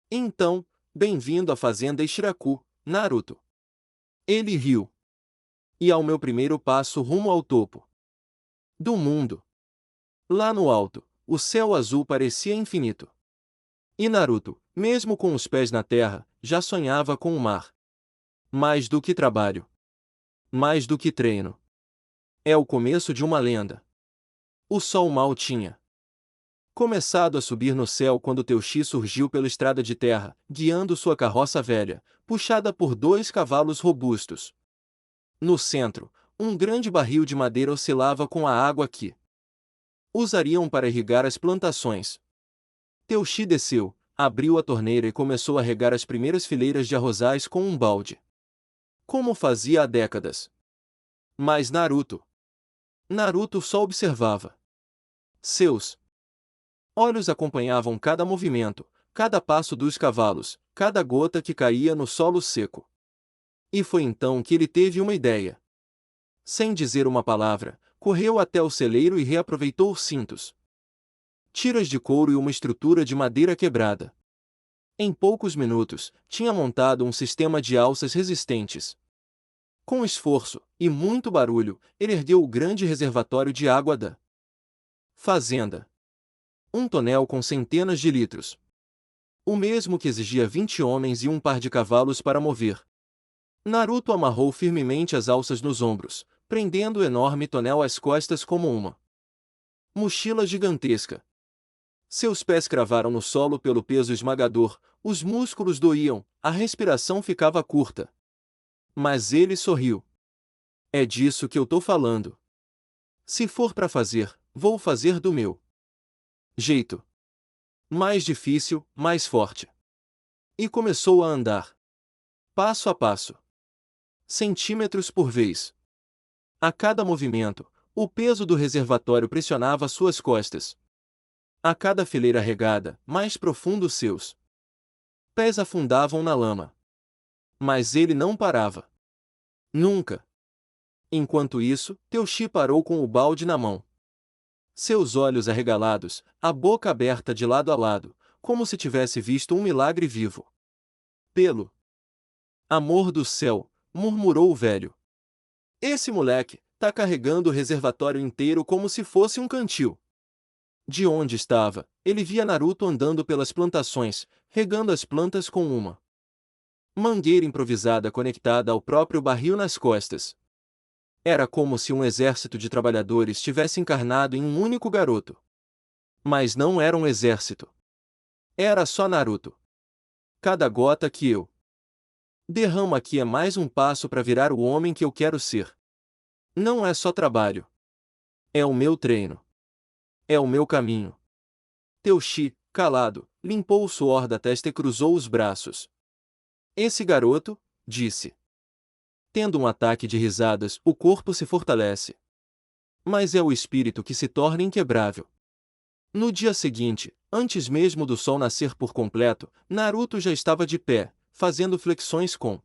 Então, bem-vindo à fazenda Ishiraku, Naruto. Ele riu. E ao meu primeiro passo rumo ao topo do mundo. Lá no alto, o céu azul parecia infinito. E Naruto, mesmo com os pés na terra, já sonhava com o mar. Mais do que trabalho. Mais do que treino. É o começo de uma lenda. O sol mal tinha começado a subir no céu quando Teuchi surgiu pela estrada de terra, guiando sua carroça velha, puxada por dois cavalos robustos. No centro, um grande barril de madeira oscilava com a água que usariam para irrigar as plantações. Teuchi desceu, abriu a torneira e começou a regar as primeiras fileiras de arrozais com um balde. Como fazia há décadas. Mas Naruto só observava. Seus Olhos acompanhavam cada movimento, cada passo dos cavalos, cada gota que caía no solo seco. E foi então que ele teve uma ideia. Sem dizer uma palavra, correu até o celeiro e reaproveitou os cintos, tiras de couro e uma estrutura de madeira quebrada. Em poucos minutos, tinha montado um sistema de alças resistentes. Com esforço e muito barulho, ele ergueu o grande reservatório de água da fazenda. Um tonel com centenas de litros. O mesmo que exigia 20 homens e um par de cavalos para mover. Naruto amarrou firmemente as alças nos ombros, prendendo o enorme tonel às costas como uma mochila gigantesca. Seus pés cravaram no solo pelo peso esmagador, os músculos doíam, a respiração ficava curta. Mas ele sorriu. É disso que eu tô falando. Se for para fazer, vou fazer do meu jeito. Mais difícil, mais forte. E começou a andar. Passo a passo. Centímetros por vez. A cada movimento, o peso do reservatório pressionava suas costas. A cada fileira regada, mais profundo seus pés afundavam na lama. Mas ele não parava. Nunca. Enquanto isso, Teuchi parou com o balde na mão. Seus olhos arregalados, a boca aberta de lado a lado, como se tivesse visto um milagre vivo. Pelo amor do céu, murmurou o velho. Esse moleque tá carregando o reservatório inteiro como se fosse um cantil. De onde estava, ele via Naruto andando pelas plantações, regando as plantas com uma mangueira improvisada conectada ao próprio barril nas costas. Era como se um exército de trabalhadores tivesse encarnado em um único garoto. Mas não era um exército. Era só Naruto. Cada gota que eu derramo aqui é mais um passo para virar o homem que eu quero ser. Não é só trabalho. É o meu treino. É o meu caminho. Teuchi, calado, limpou o suor da testa e cruzou os braços. Esse garoto, disse. Tendo um ataque de risadas, o corpo se fortalece. Mas é o espírito que se torna inquebrável. No dia seguinte, antes mesmo do sol nascer por completo, Naruto já estava de pé, fazendo flexões com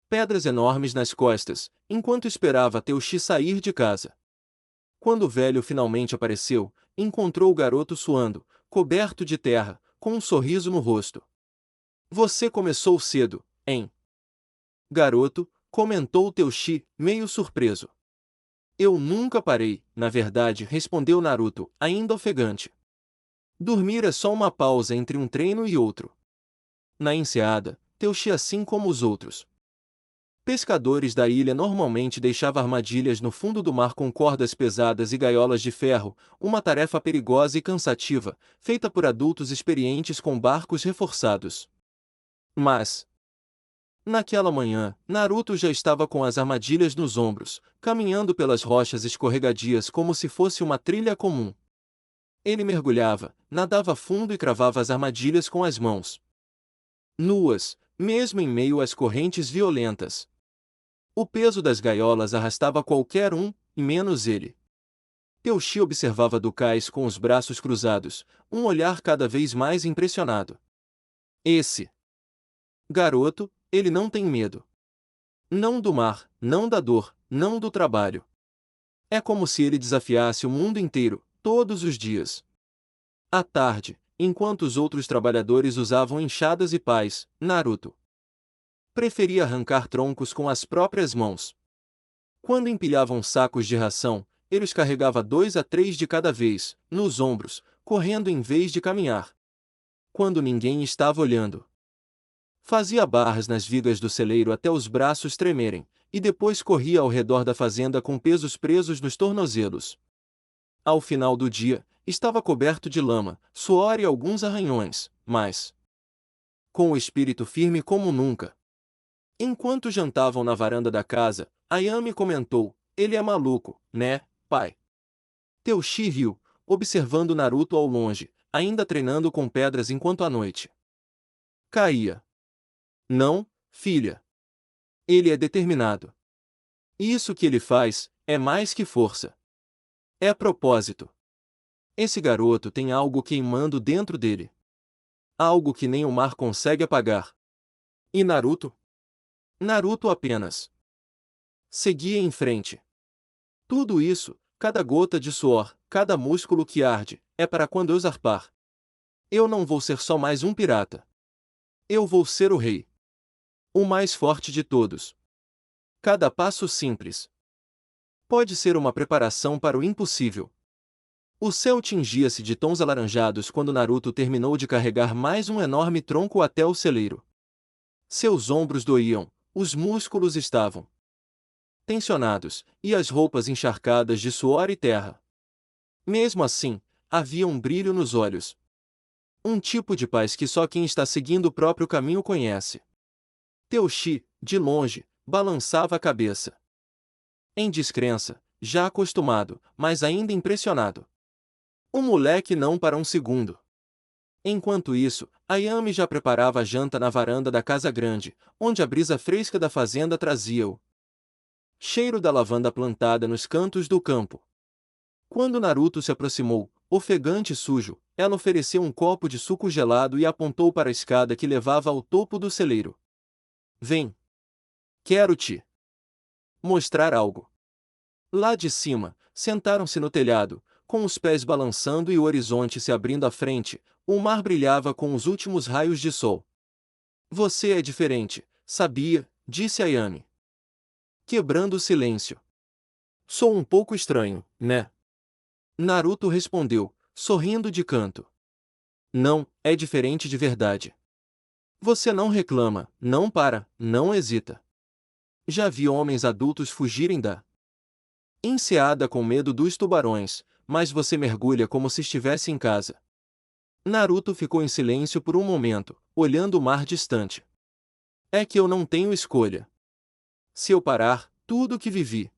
pedras enormes nas costas, enquanto esperava Teuchi sair de casa. Quando o velho finalmente apareceu, encontrou o garoto suando, coberto de terra, com um sorriso no rosto. Você começou cedo, hein? Garoto, comentou Teuchi, meio surpreso. Eu nunca parei, na verdade, respondeu Naruto, ainda ofegante. Dormir é só uma pausa entre um treino e outro. Na enseada, Teuchi, assim como os outros pescadores da ilha, normalmente deixava armadilhas no fundo do mar com cordas pesadas e gaiolas de ferro, uma tarefa perigosa e cansativa, feita por adultos experientes com barcos reforçados. Mas, naquela manhã, Naruto já estava com as armadilhas nos ombros, caminhando pelas rochas escorregadias como se fosse uma trilha comum. Ele mergulhava, nadava fundo e cravava as armadilhas com as mãos nuas, mesmo em meio às correntes violentas. O peso das gaiolas arrastava qualquer um, menos ele. Teuchi observava do cais com os braços cruzados, um olhar cada vez mais impressionado. Esse garoto, ele não tem medo. Não do mar, não da dor, não do trabalho. É como se ele desafiasse o mundo inteiro, todos os dias. À tarde, enquanto os outros trabalhadores usavam enxadas e pás, Naruto preferia arrancar troncos com as próprias mãos. Quando empilhavam sacos de ração, ele os carregava 2 a 3 de cada vez, nos ombros, correndo em vez de caminhar. Quando ninguém estava olhando, fazia barras nas vigas do celeiro até os braços tremerem, e depois corria ao redor da fazenda com pesos presos nos tornozelos. Ao final do dia, estava coberto de lama, suor e alguns arranhões, mas com o espírito firme como nunca. Enquanto jantavam na varanda da casa, Ayame comentou, ele é maluco, né, pai? Teuchi riu, observando Naruto ao longe, ainda treinando com pedras enquanto a noite caía. Não, filha. Ele é determinado. Isso que ele faz, é mais que força. É propósito. Esse garoto tem algo queimando dentro dele. Algo que nem o mar consegue apagar. E Naruto? Naruto apenas seguia em frente. Tudo isso, cada gota de suor, cada músculo que arde, é para quando eu zarpar. Eu não vou ser só mais um pirata. Eu vou ser o rei. O mais forte de todos. Cada passo simples pode ser uma preparação para o impossível. O céu tingia-se de tons alaranjados quando Naruto terminou de carregar mais um enorme tronco até o celeiro. Seus ombros doíam, os músculos estavam tensionados, e as roupas encharcadas de suor e terra. Mesmo assim, havia um brilho nos olhos. Um tipo de paz que só quem está seguindo o próprio caminho conhece. Teuchi, de longe, balançava a cabeça. Em descrença, já acostumado, mas ainda impressionado. O moleque não para um segundo. Enquanto isso, Ayame já preparava a janta na varanda da casa grande, onde a brisa fresca da fazenda trazia o cheiro da lavanda plantada nos cantos do campo. Quando Naruto se aproximou, ofegante e sujo, ela ofereceu um copo de suco gelado e apontou para a escada que levava ao topo do celeiro. Vem. Quero te mostrar algo. Lá de cima, sentaram-se no telhado, com os pés balançando e o horizonte se abrindo à frente, o mar brilhava com os últimos raios de sol. Você é diferente, sabia, disse Ayane. Quebrando o silêncio. Sou um pouco estranho, né? Naruto respondeu, sorrindo de canto. Não, é diferente de verdade. Você não reclama, não para, não hesita. Já vi homens adultos fugirem da enseada com medo dos tubarões, mas você mergulha como se estivesse em casa. Naruto ficou em silêncio por um momento, olhando o mar distante. É que eu não tenho escolha. Se eu parar, tudo o que vivi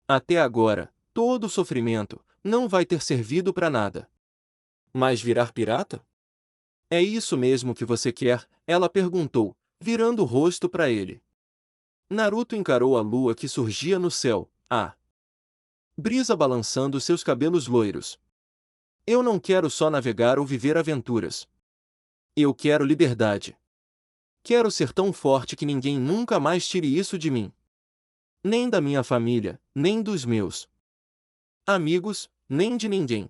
até agora, todo o sofrimento, não vai ter servido para nada. Mas virar pirata? É isso mesmo que você quer? Ela perguntou, virando o rosto para ele. Naruto encarou a lua que surgia no céu, a brisa balançando seus cabelos loiros. Eu não quero só navegar ou viver aventuras. Eu quero liberdade. Quero ser tão forte que ninguém nunca mais tire isso de mim. Nem da minha família, nem dos meus amigos, nem de ninguém.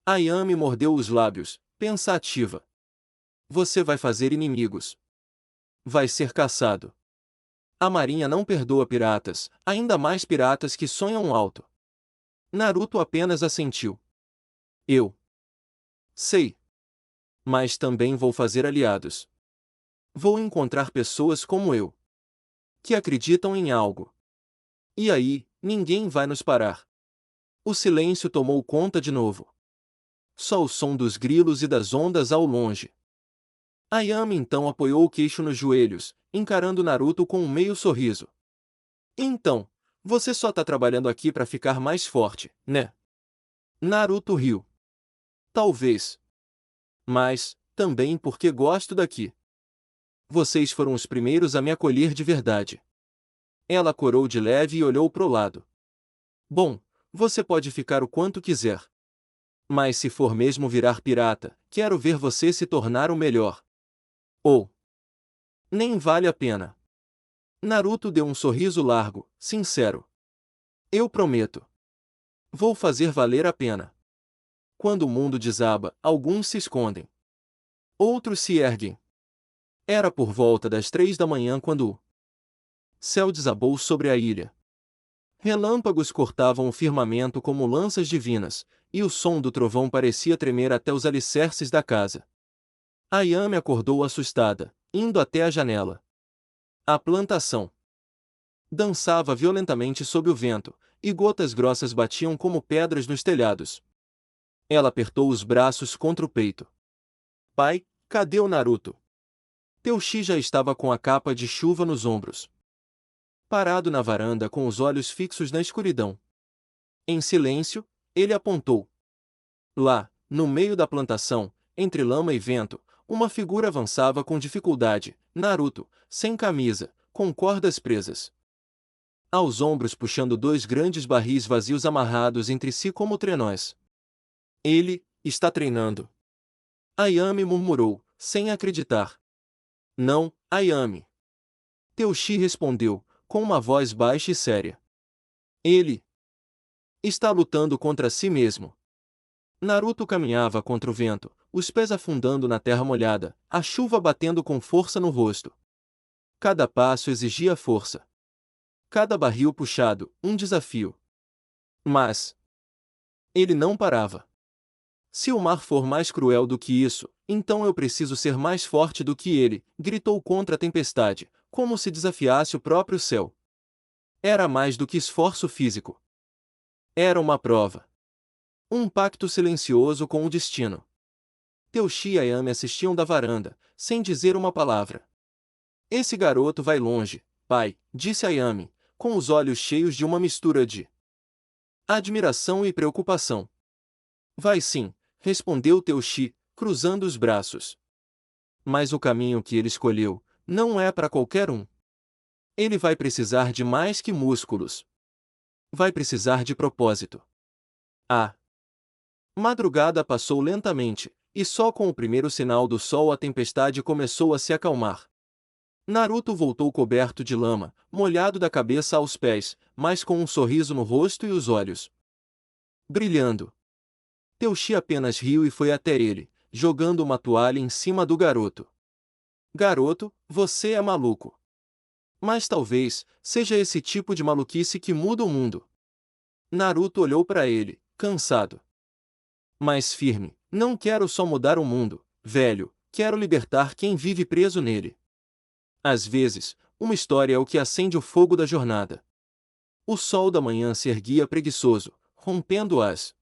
Ayame mordeu os lábios, pensativa. Você vai fazer inimigos. Vai ser caçado. A marinha não perdoa piratas, ainda mais piratas que sonham alto. Naruto apenas assentiu. Eu sei. Mas também vou fazer aliados. Vou encontrar pessoas como eu, que acreditam em algo. E aí, ninguém vai nos parar. O silêncio tomou conta de novo. Só o som dos grilos e das ondas ao longe. Ayame então apoiou o queixo nos joelhos, encarando Naruto com um meio sorriso. Então, você só tá trabalhando aqui pra ficar mais forte, né? Naruto riu. Talvez. Mas, também porque gosto daqui. Vocês foram os primeiros a me acolher de verdade. Ela corou de leve e olhou pro lado. Bom, você pode ficar o quanto quiser. Mas se for mesmo virar pirata, quero ver você se tornar o melhor. Ou nem vale a pena. Naruto deu um sorriso largo, sincero. Eu prometo. Vou fazer valer a pena. Quando o mundo desaba, alguns se escondem. Outros se erguem. Era por volta das 3 da manhã quando o céu desabou sobre a ilha. Relâmpagos cortavam o firmamento como lanças divinas, e o som do trovão parecia tremer até os alicerces da casa. Ayame acordou assustada, indo até a janela. A plantação dançava violentamente sob o vento, e gotas grossas batiam como pedras nos telhados. Ela apertou os braços contra o peito. Pai, cadê o Naruto? Teuchi já estava com a capa de chuva nos ombros. Parado na varanda com os olhos fixos na escuridão. Em silêncio, ele apontou. Lá, no meio da plantação, entre lama e vento, uma figura avançava com dificuldade, Naruto, sem camisa, com cordas presas aos ombros puxando 2 grandes barris vazios amarrados entre si como trenós. Ele está treinando. Ayame murmurou, sem acreditar. Não, Ayame. Teuchi respondeu, com uma voz baixa e séria. Ele está lutando contra si mesmo. Naruto caminhava contra o vento, os pés afundando na terra molhada, a chuva batendo com força no rosto. Cada passo exigia força. Cada barril puxado, um desafio. Mas ele não parava. Se o mar for mais cruel do que isso, então eu preciso ser mais forte do que ele, gritou contra a tempestade, como se desafiasse o próprio céu. Era mais do que esforço físico. Era uma prova. Um pacto silencioso com o destino. Teuchi e Ayame assistiam da varanda, sem dizer uma palavra. Esse garoto vai longe, pai, disse Ayame, com os olhos cheios de uma mistura de admiração e preocupação. Vai sim, respondeu Teuchi, cruzando os braços. Mas o caminho que ele escolheu não é para qualquer um. Ele vai precisar de mais que músculos. Vai precisar de propósito. A madrugada passou lentamente, e só com o primeiro sinal do sol a tempestade começou a se acalmar. Naruto voltou coberto de lama, molhado da cabeça aos pés, mas com um sorriso no rosto e os olhos brilhando. Teuchi apenas riu e foi até ele, jogando uma toalha em cima do garoto. Garoto, você é maluco. Mas talvez seja esse tipo de maluquice que muda o mundo. Naruto olhou para ele, cansado. Mas firme, não quero só mudar o mundo, velho, quero libertar quem vive preso nele. Às vezes, uma história é o que acende o fogo da jornada. O sol da manhã se erguia preguiçoso, rompendo as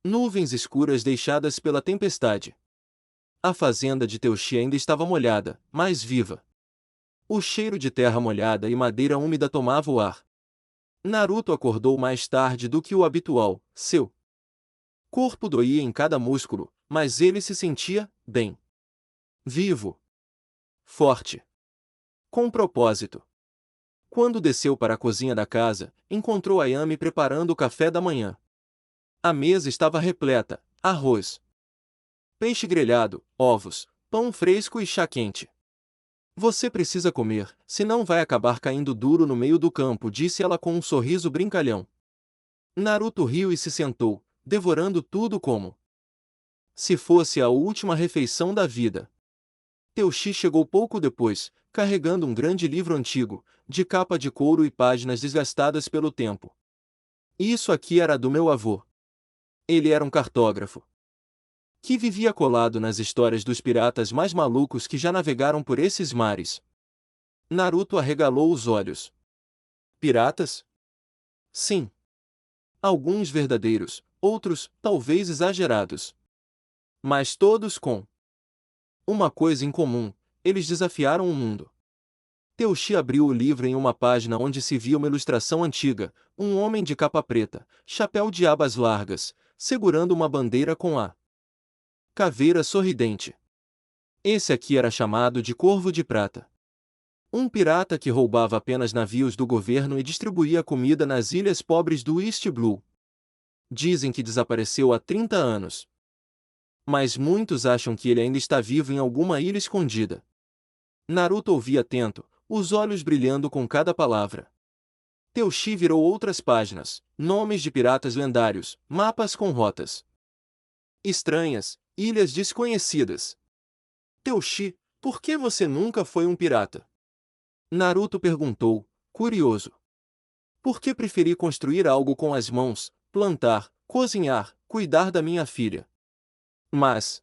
nuvens escuras deixadas pela tempestade. A fazenda de Teuchi ainda estava molhada, mas viva. O cheiro de terra molhada e madeira úmida tomava o ar. Naruto acordou mais tarde do que o habitual, seu corpo doía em cada músculo, mas ele se sentia bem. Vivo. Forte. Com propósito. Quando desceu para a cozinha da casa, encontrou Ayame preparando o café da manhã. A mesa estava repleta: arroz, peixe grelhado, ovos, pão fresco e chá quente. Você precisa comer, senão vai acabar caindo duro no meio do campo, disse ela com um sorriso brincalhão. Naruto riu e se sentou, devorando tudo como se fosse a última refeição da vida. Teuchi chegou pouco depois, carregando um grande livro antigo, de capa de couro e páginas desgastadas pelo tempo. Isso aqui era do meu avô. Ele era um cartógrafo que vivia colado nas histórias dos piratas mais malucos que já navegaram por esses mares. Naruto arregalou os olhos. Piratas? Sim. Alguns verdadeiros, outros, talvez exagerados. Mas todos com uma coisa em comum: eles desafiaram o mundo. Teuchi abriu o livro em uma página onde se via uma ilustração antiga, um homem de capa preta, chapéu de abas largas, segurando uma bandeira com a caveira sorridente. Esse aqui era chamado de Corvo de Prata. Um pirata que roubava apenas navios do governo e distribuía comida nas ilhas pobres do East Blue. Dizem que desapareceu há 30 anos. Mas muitos acham que ele ainda está vivo em alguma ilha escondida. Naruto ouvia atento, os olhos brilhando com cada palavra. Teuchi virou outras páginas, nomes de piratas lendários, mapas com rotas estranhas, ilhas desconhecidas. Teuchi, por que você nunca foi um pirata? Naruto perguntou, curioso. Por que preferi construir algo com as mãos, plantar, cozinhar, cuidar da minha filha? Mas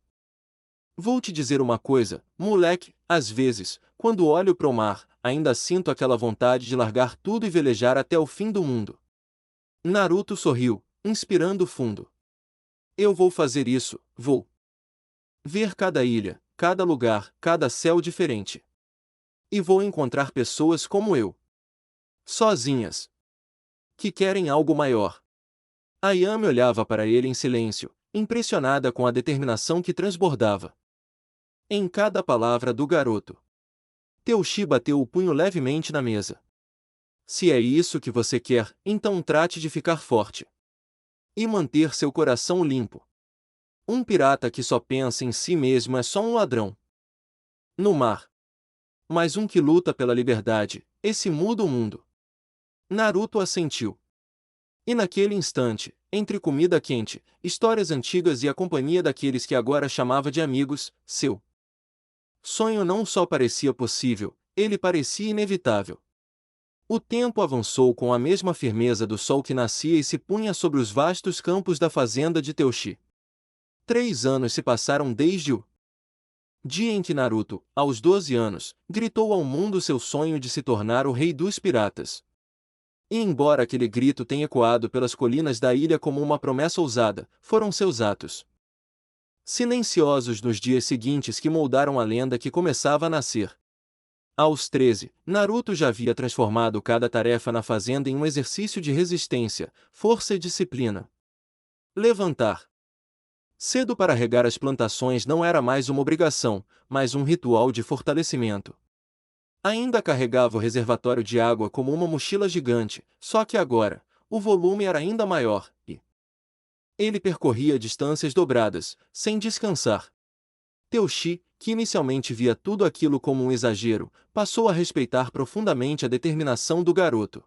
vou te dizer uma coisa, moleque, às vezes, quando olho para o mar, ainda sinto aquela vontade de largar tudo e velejar até o fim do mundo. Naruto sorriu, inspirando fundo. Eu vou fazer isso, vou ver cada ilha, cada lugar, cada céu diferente. E vou encontrar pessoas como eu. Sozinhas. Que querem algo maior. Ayame olhava para ele em silêncio, impressionada com a determinação que transbordava em cada palavra do garoto. Teuchi bateu o punho levemente na mesa. Se é isso que você quer, então trate de ficar forte. E manter seu coração limpo. Um pirata que só pensa em si mesmo é só um ladrão. No mar. Mas um que luta pela liberdade, esse muda o mundo. Naruto assentiu. E naquele instante, entre comida quente, histórias antigas e a companhia daqueles que agora chamava de amigos, seu sonho não só parecia possível, ele parecia inevitável. O tempo avançou com a mesma firmeza do sol que nascia e se punha sobre os vastos campos da fazenda de Teuchi. 3 anos se passaram desde o dia em que Naruto, aos 12 anos, gritou ao mundo seu sonho de se tornar o rei dos piratas. E embora aquele grito tenha ecoado pelas colinas da ilha como uma promessa ousada, foram seus atos silenciosos nos dias seguintes que moldaram a lenda que começava a nascer. Aos 13, Naruto já havia transformado cada tarefa na fazenda em um exercício de resistência, força e disciplina. Levantar cedo para regar as plantações não era mais uma obrigação, mas um ritual de fortalecimento. Ainda carregava o reservatório de água como uma mochila gigante, só que agora, o volume era ainda maior, e ele percorria distâncias dobradas, sem descansar. Teuchi, que inicialmente via tudo aquilo como um exagero, passou a respeitar profundamente a determinação do garoto.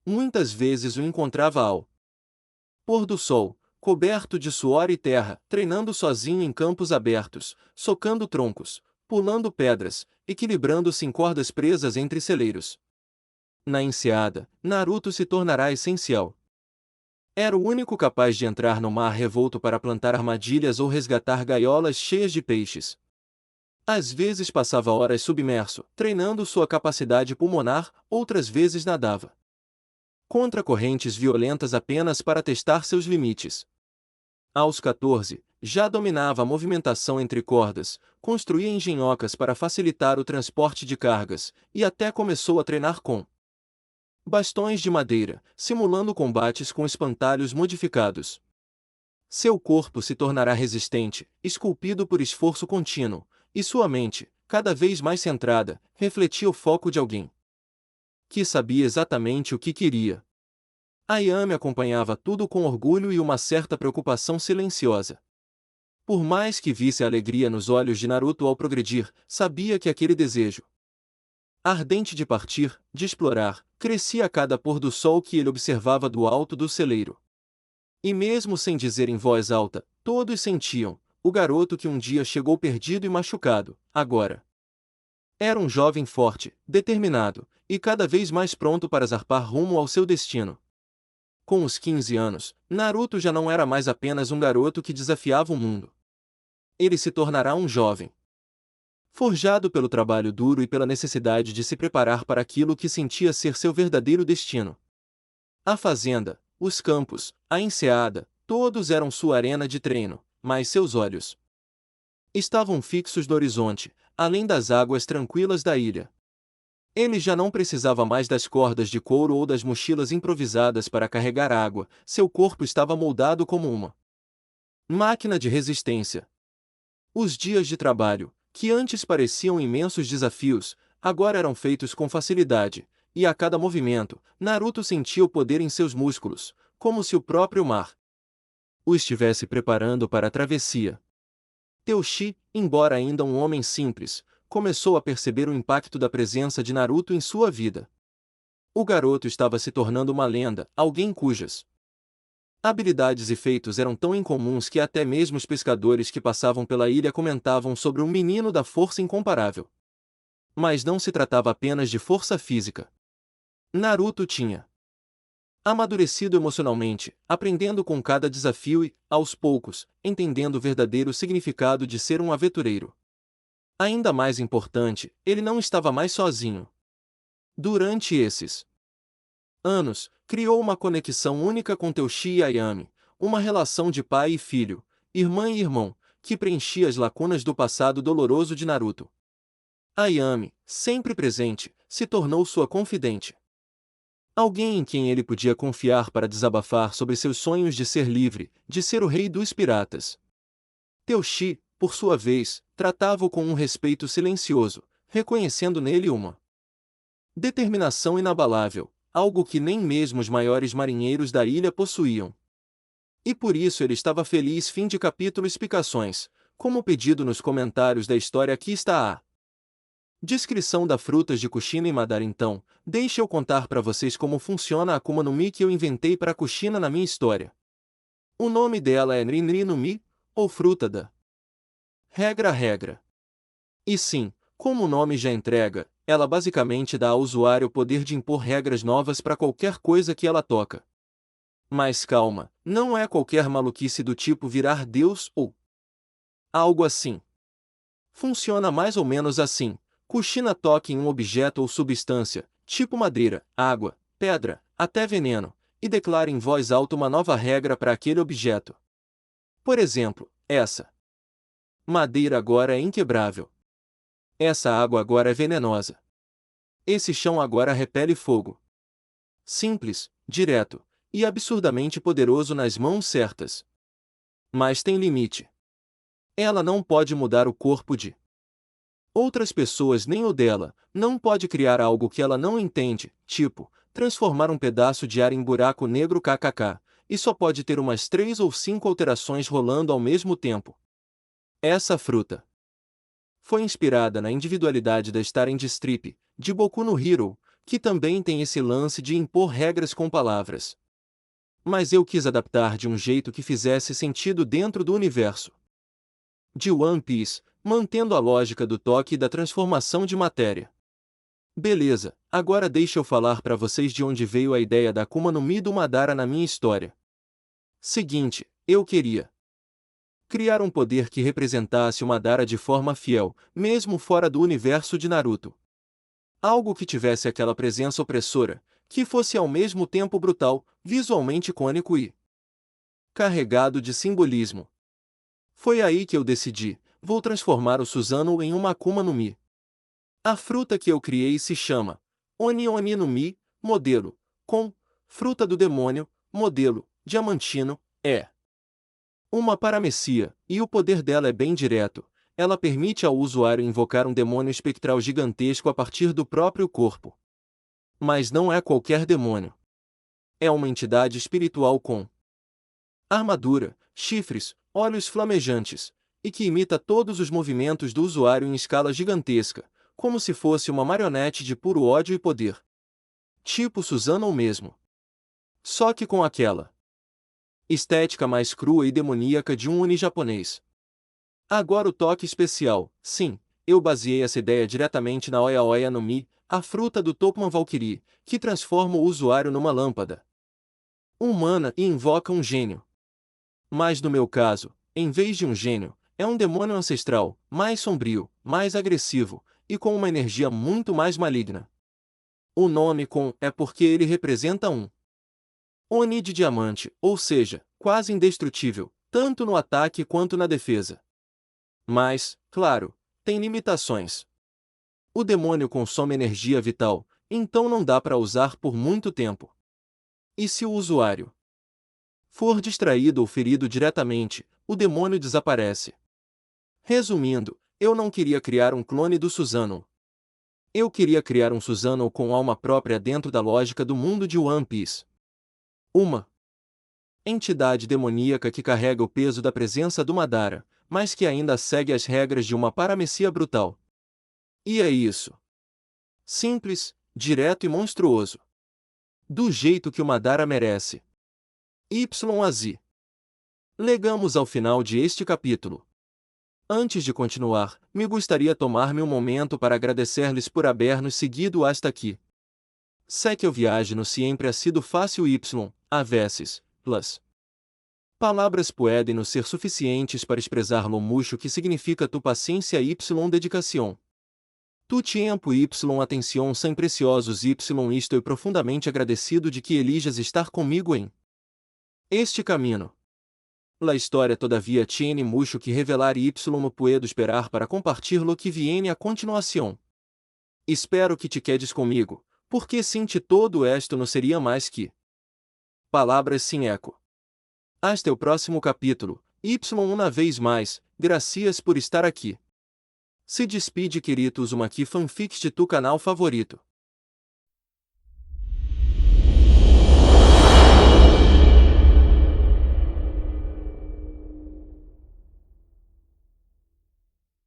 Muitas vezes o encontrava ao pôr do sol, coberto de suor e terra, treinando sozinho em campos abertos, socando troncos, pulando pedras, equilibrando-se em cordas presas entre celeiros. Na enseada, Naruto se tornará essencial. Era o único capaz de entrar no mar revolto para plantar armadilhas ou resgatar gaiolas cheias de peixes. Às vezes passava horas submerso, treinando sua capacidade pulmonar, outras vezes nadava contra correntes violentas apenas para testar seus limites. Aos 14, já dominava a movimentação entre cordas, construía engenhocas para facilitar o transporte de cargas, e até começou a treinar com bastões de madeira, simulando combates com espantalhos modificados. Seu corpo se tornará resistente, esculpido por esforço contínuo, e sua mente, cada vez mais centrada, refletia o foco de alguém que sabia exatamente o que queria. Ayame acompanhava tudo com orgulho e uma certa preocupação silenciosa. Por mais que visse a alegria nos olhos de Naruto ao progredir, sabia que aquele desejo ardente de partir, de explorar, crescia a cada pôr do sol que ele observava do alto do celeiro. E mesmo sem dizer em voz alta, todos sentiam, o garoto que um dia chegou perdido e machucado, agora era um jovem forte, determinado, e cada vez mais pronto para zarpar rumo ao seu destino. Com os 15 anos, Naruto já não era mais apenas um garoto que desafiava o mundo. Ele se tornará um jovem forjado pelo trabalho duro e pela necessidade de se preparar para aquilo que sentia ser seu verdadeiro destino. A fazenda, os campos, a enseada, todos eram sua arena de treino, mas seus olhos estavam fixos no horizonte, além das águas tranquilas da ilha. Ele já não precisava mais das cordas de couro ou das mochilas improvisadas para carregar água, seu corpo estava moldado como uma máquina de resistência. Os dias de trabalho, que antes pareciam imensos desafios, agora eram feitos com facilidade, e a cada movimento, Naruto sentia o poder em seus músculos, como se o próprio mar o estivesse preparando para a travessia. Teuchi, embora ainda um homem simples, começou a perceber o impacto da presença de Naruto em sua vida. O garoto estava se tornando uma lenda, alguém cujas habilidades e feitos eram tão incomuns que até mesmo os pescadores que passavam pela ilha comentavam sobre um menino da força incomparável. Mas não se tratava apenas de força física. Naruto tinha amadurecido emocionalmente, aprendendo com cada desafio e, aos poucos, entendendo o verdadeiro significado de ser um aventureiro. Ainda mais importante, ele não estava mais sozinho. Durante esses anos, criou uma conexão única com Teuchi e Ayame, uma relação de pai e filho, irmã e irmão, que preenchia as lacunas do passado doloroso de Naruto. Ayame, sempre presente, se tornou sua confidente. Alguém em quem ele podia confiar para desabafar sobre seus sonhos de ser livre, de ser o rei dos piratas. Teuchi, por sua vez, tratava-o com um respeito silencioso, reconhecendo nele uma determinação inabalável, algo que nem mesmo os maiores marinheiros da ilha possuíam. E por isso ele estava feliz. Fim de capítulo. Explicações. Como pedido nos comentários da história, aqui está a descrição da frutas de Kushina e Madara. Então, deixe eu contar para vocês como funciona a Akuma no Mi que eu inventei para Kushina na minha história. O nome dela é Nrinri no Mi, ou fruta da regra. E sim, como o nome já entrega, ela basicamente dá ao usuário o poder de impor regras novas para qualquer coisa que ela toca. Mas calma, não é qualquer maluquice do tipo virar Deus ou algo assim. Funciona mais ou menos assim. Kushina toca em um objeto ou substância, tipo madeira, água, pedra, até veneno, e declara em voz alta uma nova regra para aquele objeto. Por exemplo, essa madeira agora é inquebrável. Essa água agora é venenosa. Esse chão agora repele fogo. Simples, direto, e absurdamente poderoso nas mãos certas. Mas tem limite. Ela não pode mudar o corpo de outras pessoas nem o dela, não pode criar algo que ela não entende, tipo, transformar um pedaço de ar em buraco negro kkk, e só pode ter umas 3 ou 5 alterações rolando ao mesmo tempo. Essa fruta foi inspirada na individualidade da Star Strip, de Boku no Hero, que também tem esse lance de impor regras com palavras. Mas eu quis adaptar de um jeito que fizesse sentido dentro do universo de One Piece, mantendo a lógica do toque e da transformação de matéria. Beleza, agora deixa eu falar para vocês de onde veio a ideia da Akuma no Mi do Madara na minha história. Seguinte, eu queria criar um poder que representasse o Madara de forma fiel, mesmo fora do universo de Naruto. Algo que tivesse aquela presença opressora, que fosse ao mesmo tempo brutal, visualmente icônico e carregado de simbolismo. Foi aí que eu decidi, vou transformar o Susanoo em uma Akuma no Mi. A fruta que eu criei se chama Oni no Mi, modelo, com fruta do demônio, modelo, diamantino, é uma paramecia, e o poder dela é bem direto. Ela permite ao usuário invocar um demônio espectral gigantesco a partir do próprio corpo. Mas não é qualquer demônio. É uma entidade espiritual com armadura, chifres, olhos flamejantes, e que imita todos os movimentos do usuário em escala gigantesca, como se fosse uma marionete de puro ódio e poder. Tipo Susanoo mesmo. Só que com aquela estética mais crua e demoníaca de um Oni japonês. Agora o toque especial. Sim, eu baseei essa ideia diretamente na Oya no Mi, a fruta do Topman Valkyrie, que transforma o usuário numa lâmpada humana e invoca um gênio. Mas no meu caso, em vez de um gênio, é um demônio ancestral, mais sombrio, mais agressivo, e com uma energia muito mais maligna. O nome com é porque ele representa um Oni de diamante, ou seja, quase indestrutível, tanto no ataque quanto na defesa. Mas, claro, tem limitações. O demônio consome energia vital, então não dá para usar por muito tempo. E se o usuário for distraído ou ferido diretamente, o demônio desaparece. Resumindo, eu não queria criar um clone do Susanoo. Eu queria criar um Susanoo com alma própria dentro da lógica do mundo de One Piece. Uma entidade demoníaca que carrega o peso da presença do Madara, mas que ainda segue as regras de uma paramecia brutal. E é isso. Simples, direto e monstruoso. Do jeito que o Madara merece. Y a Z. Legamos ao final de este capítulo. Antes de continuar, me gostaria tomar-me um momento para agradecer-lhes por haver-nos seguido hasta aqui. Sé que eu viaje no sempre ha sido fácil a vezes, plus. Palavras podem não ser suficientes para expressar lo mucho que significa tu paciência dedicação. Tu tempo atenção são preciosos estou profundamente agradecido de que elijas estar comigo em este caminho. La história todavia tiene mucho que revelar no puedo esperar para compartir lo que viene a continuação. Espero que te quedes comigo, porque sem ti todo esto não seria mais que palavras sem eco. Hasta o próximo capítulo, uma vez mais, gracias por estar aqui. Se despide queridos uma aqui fanfics de tu canal favorito.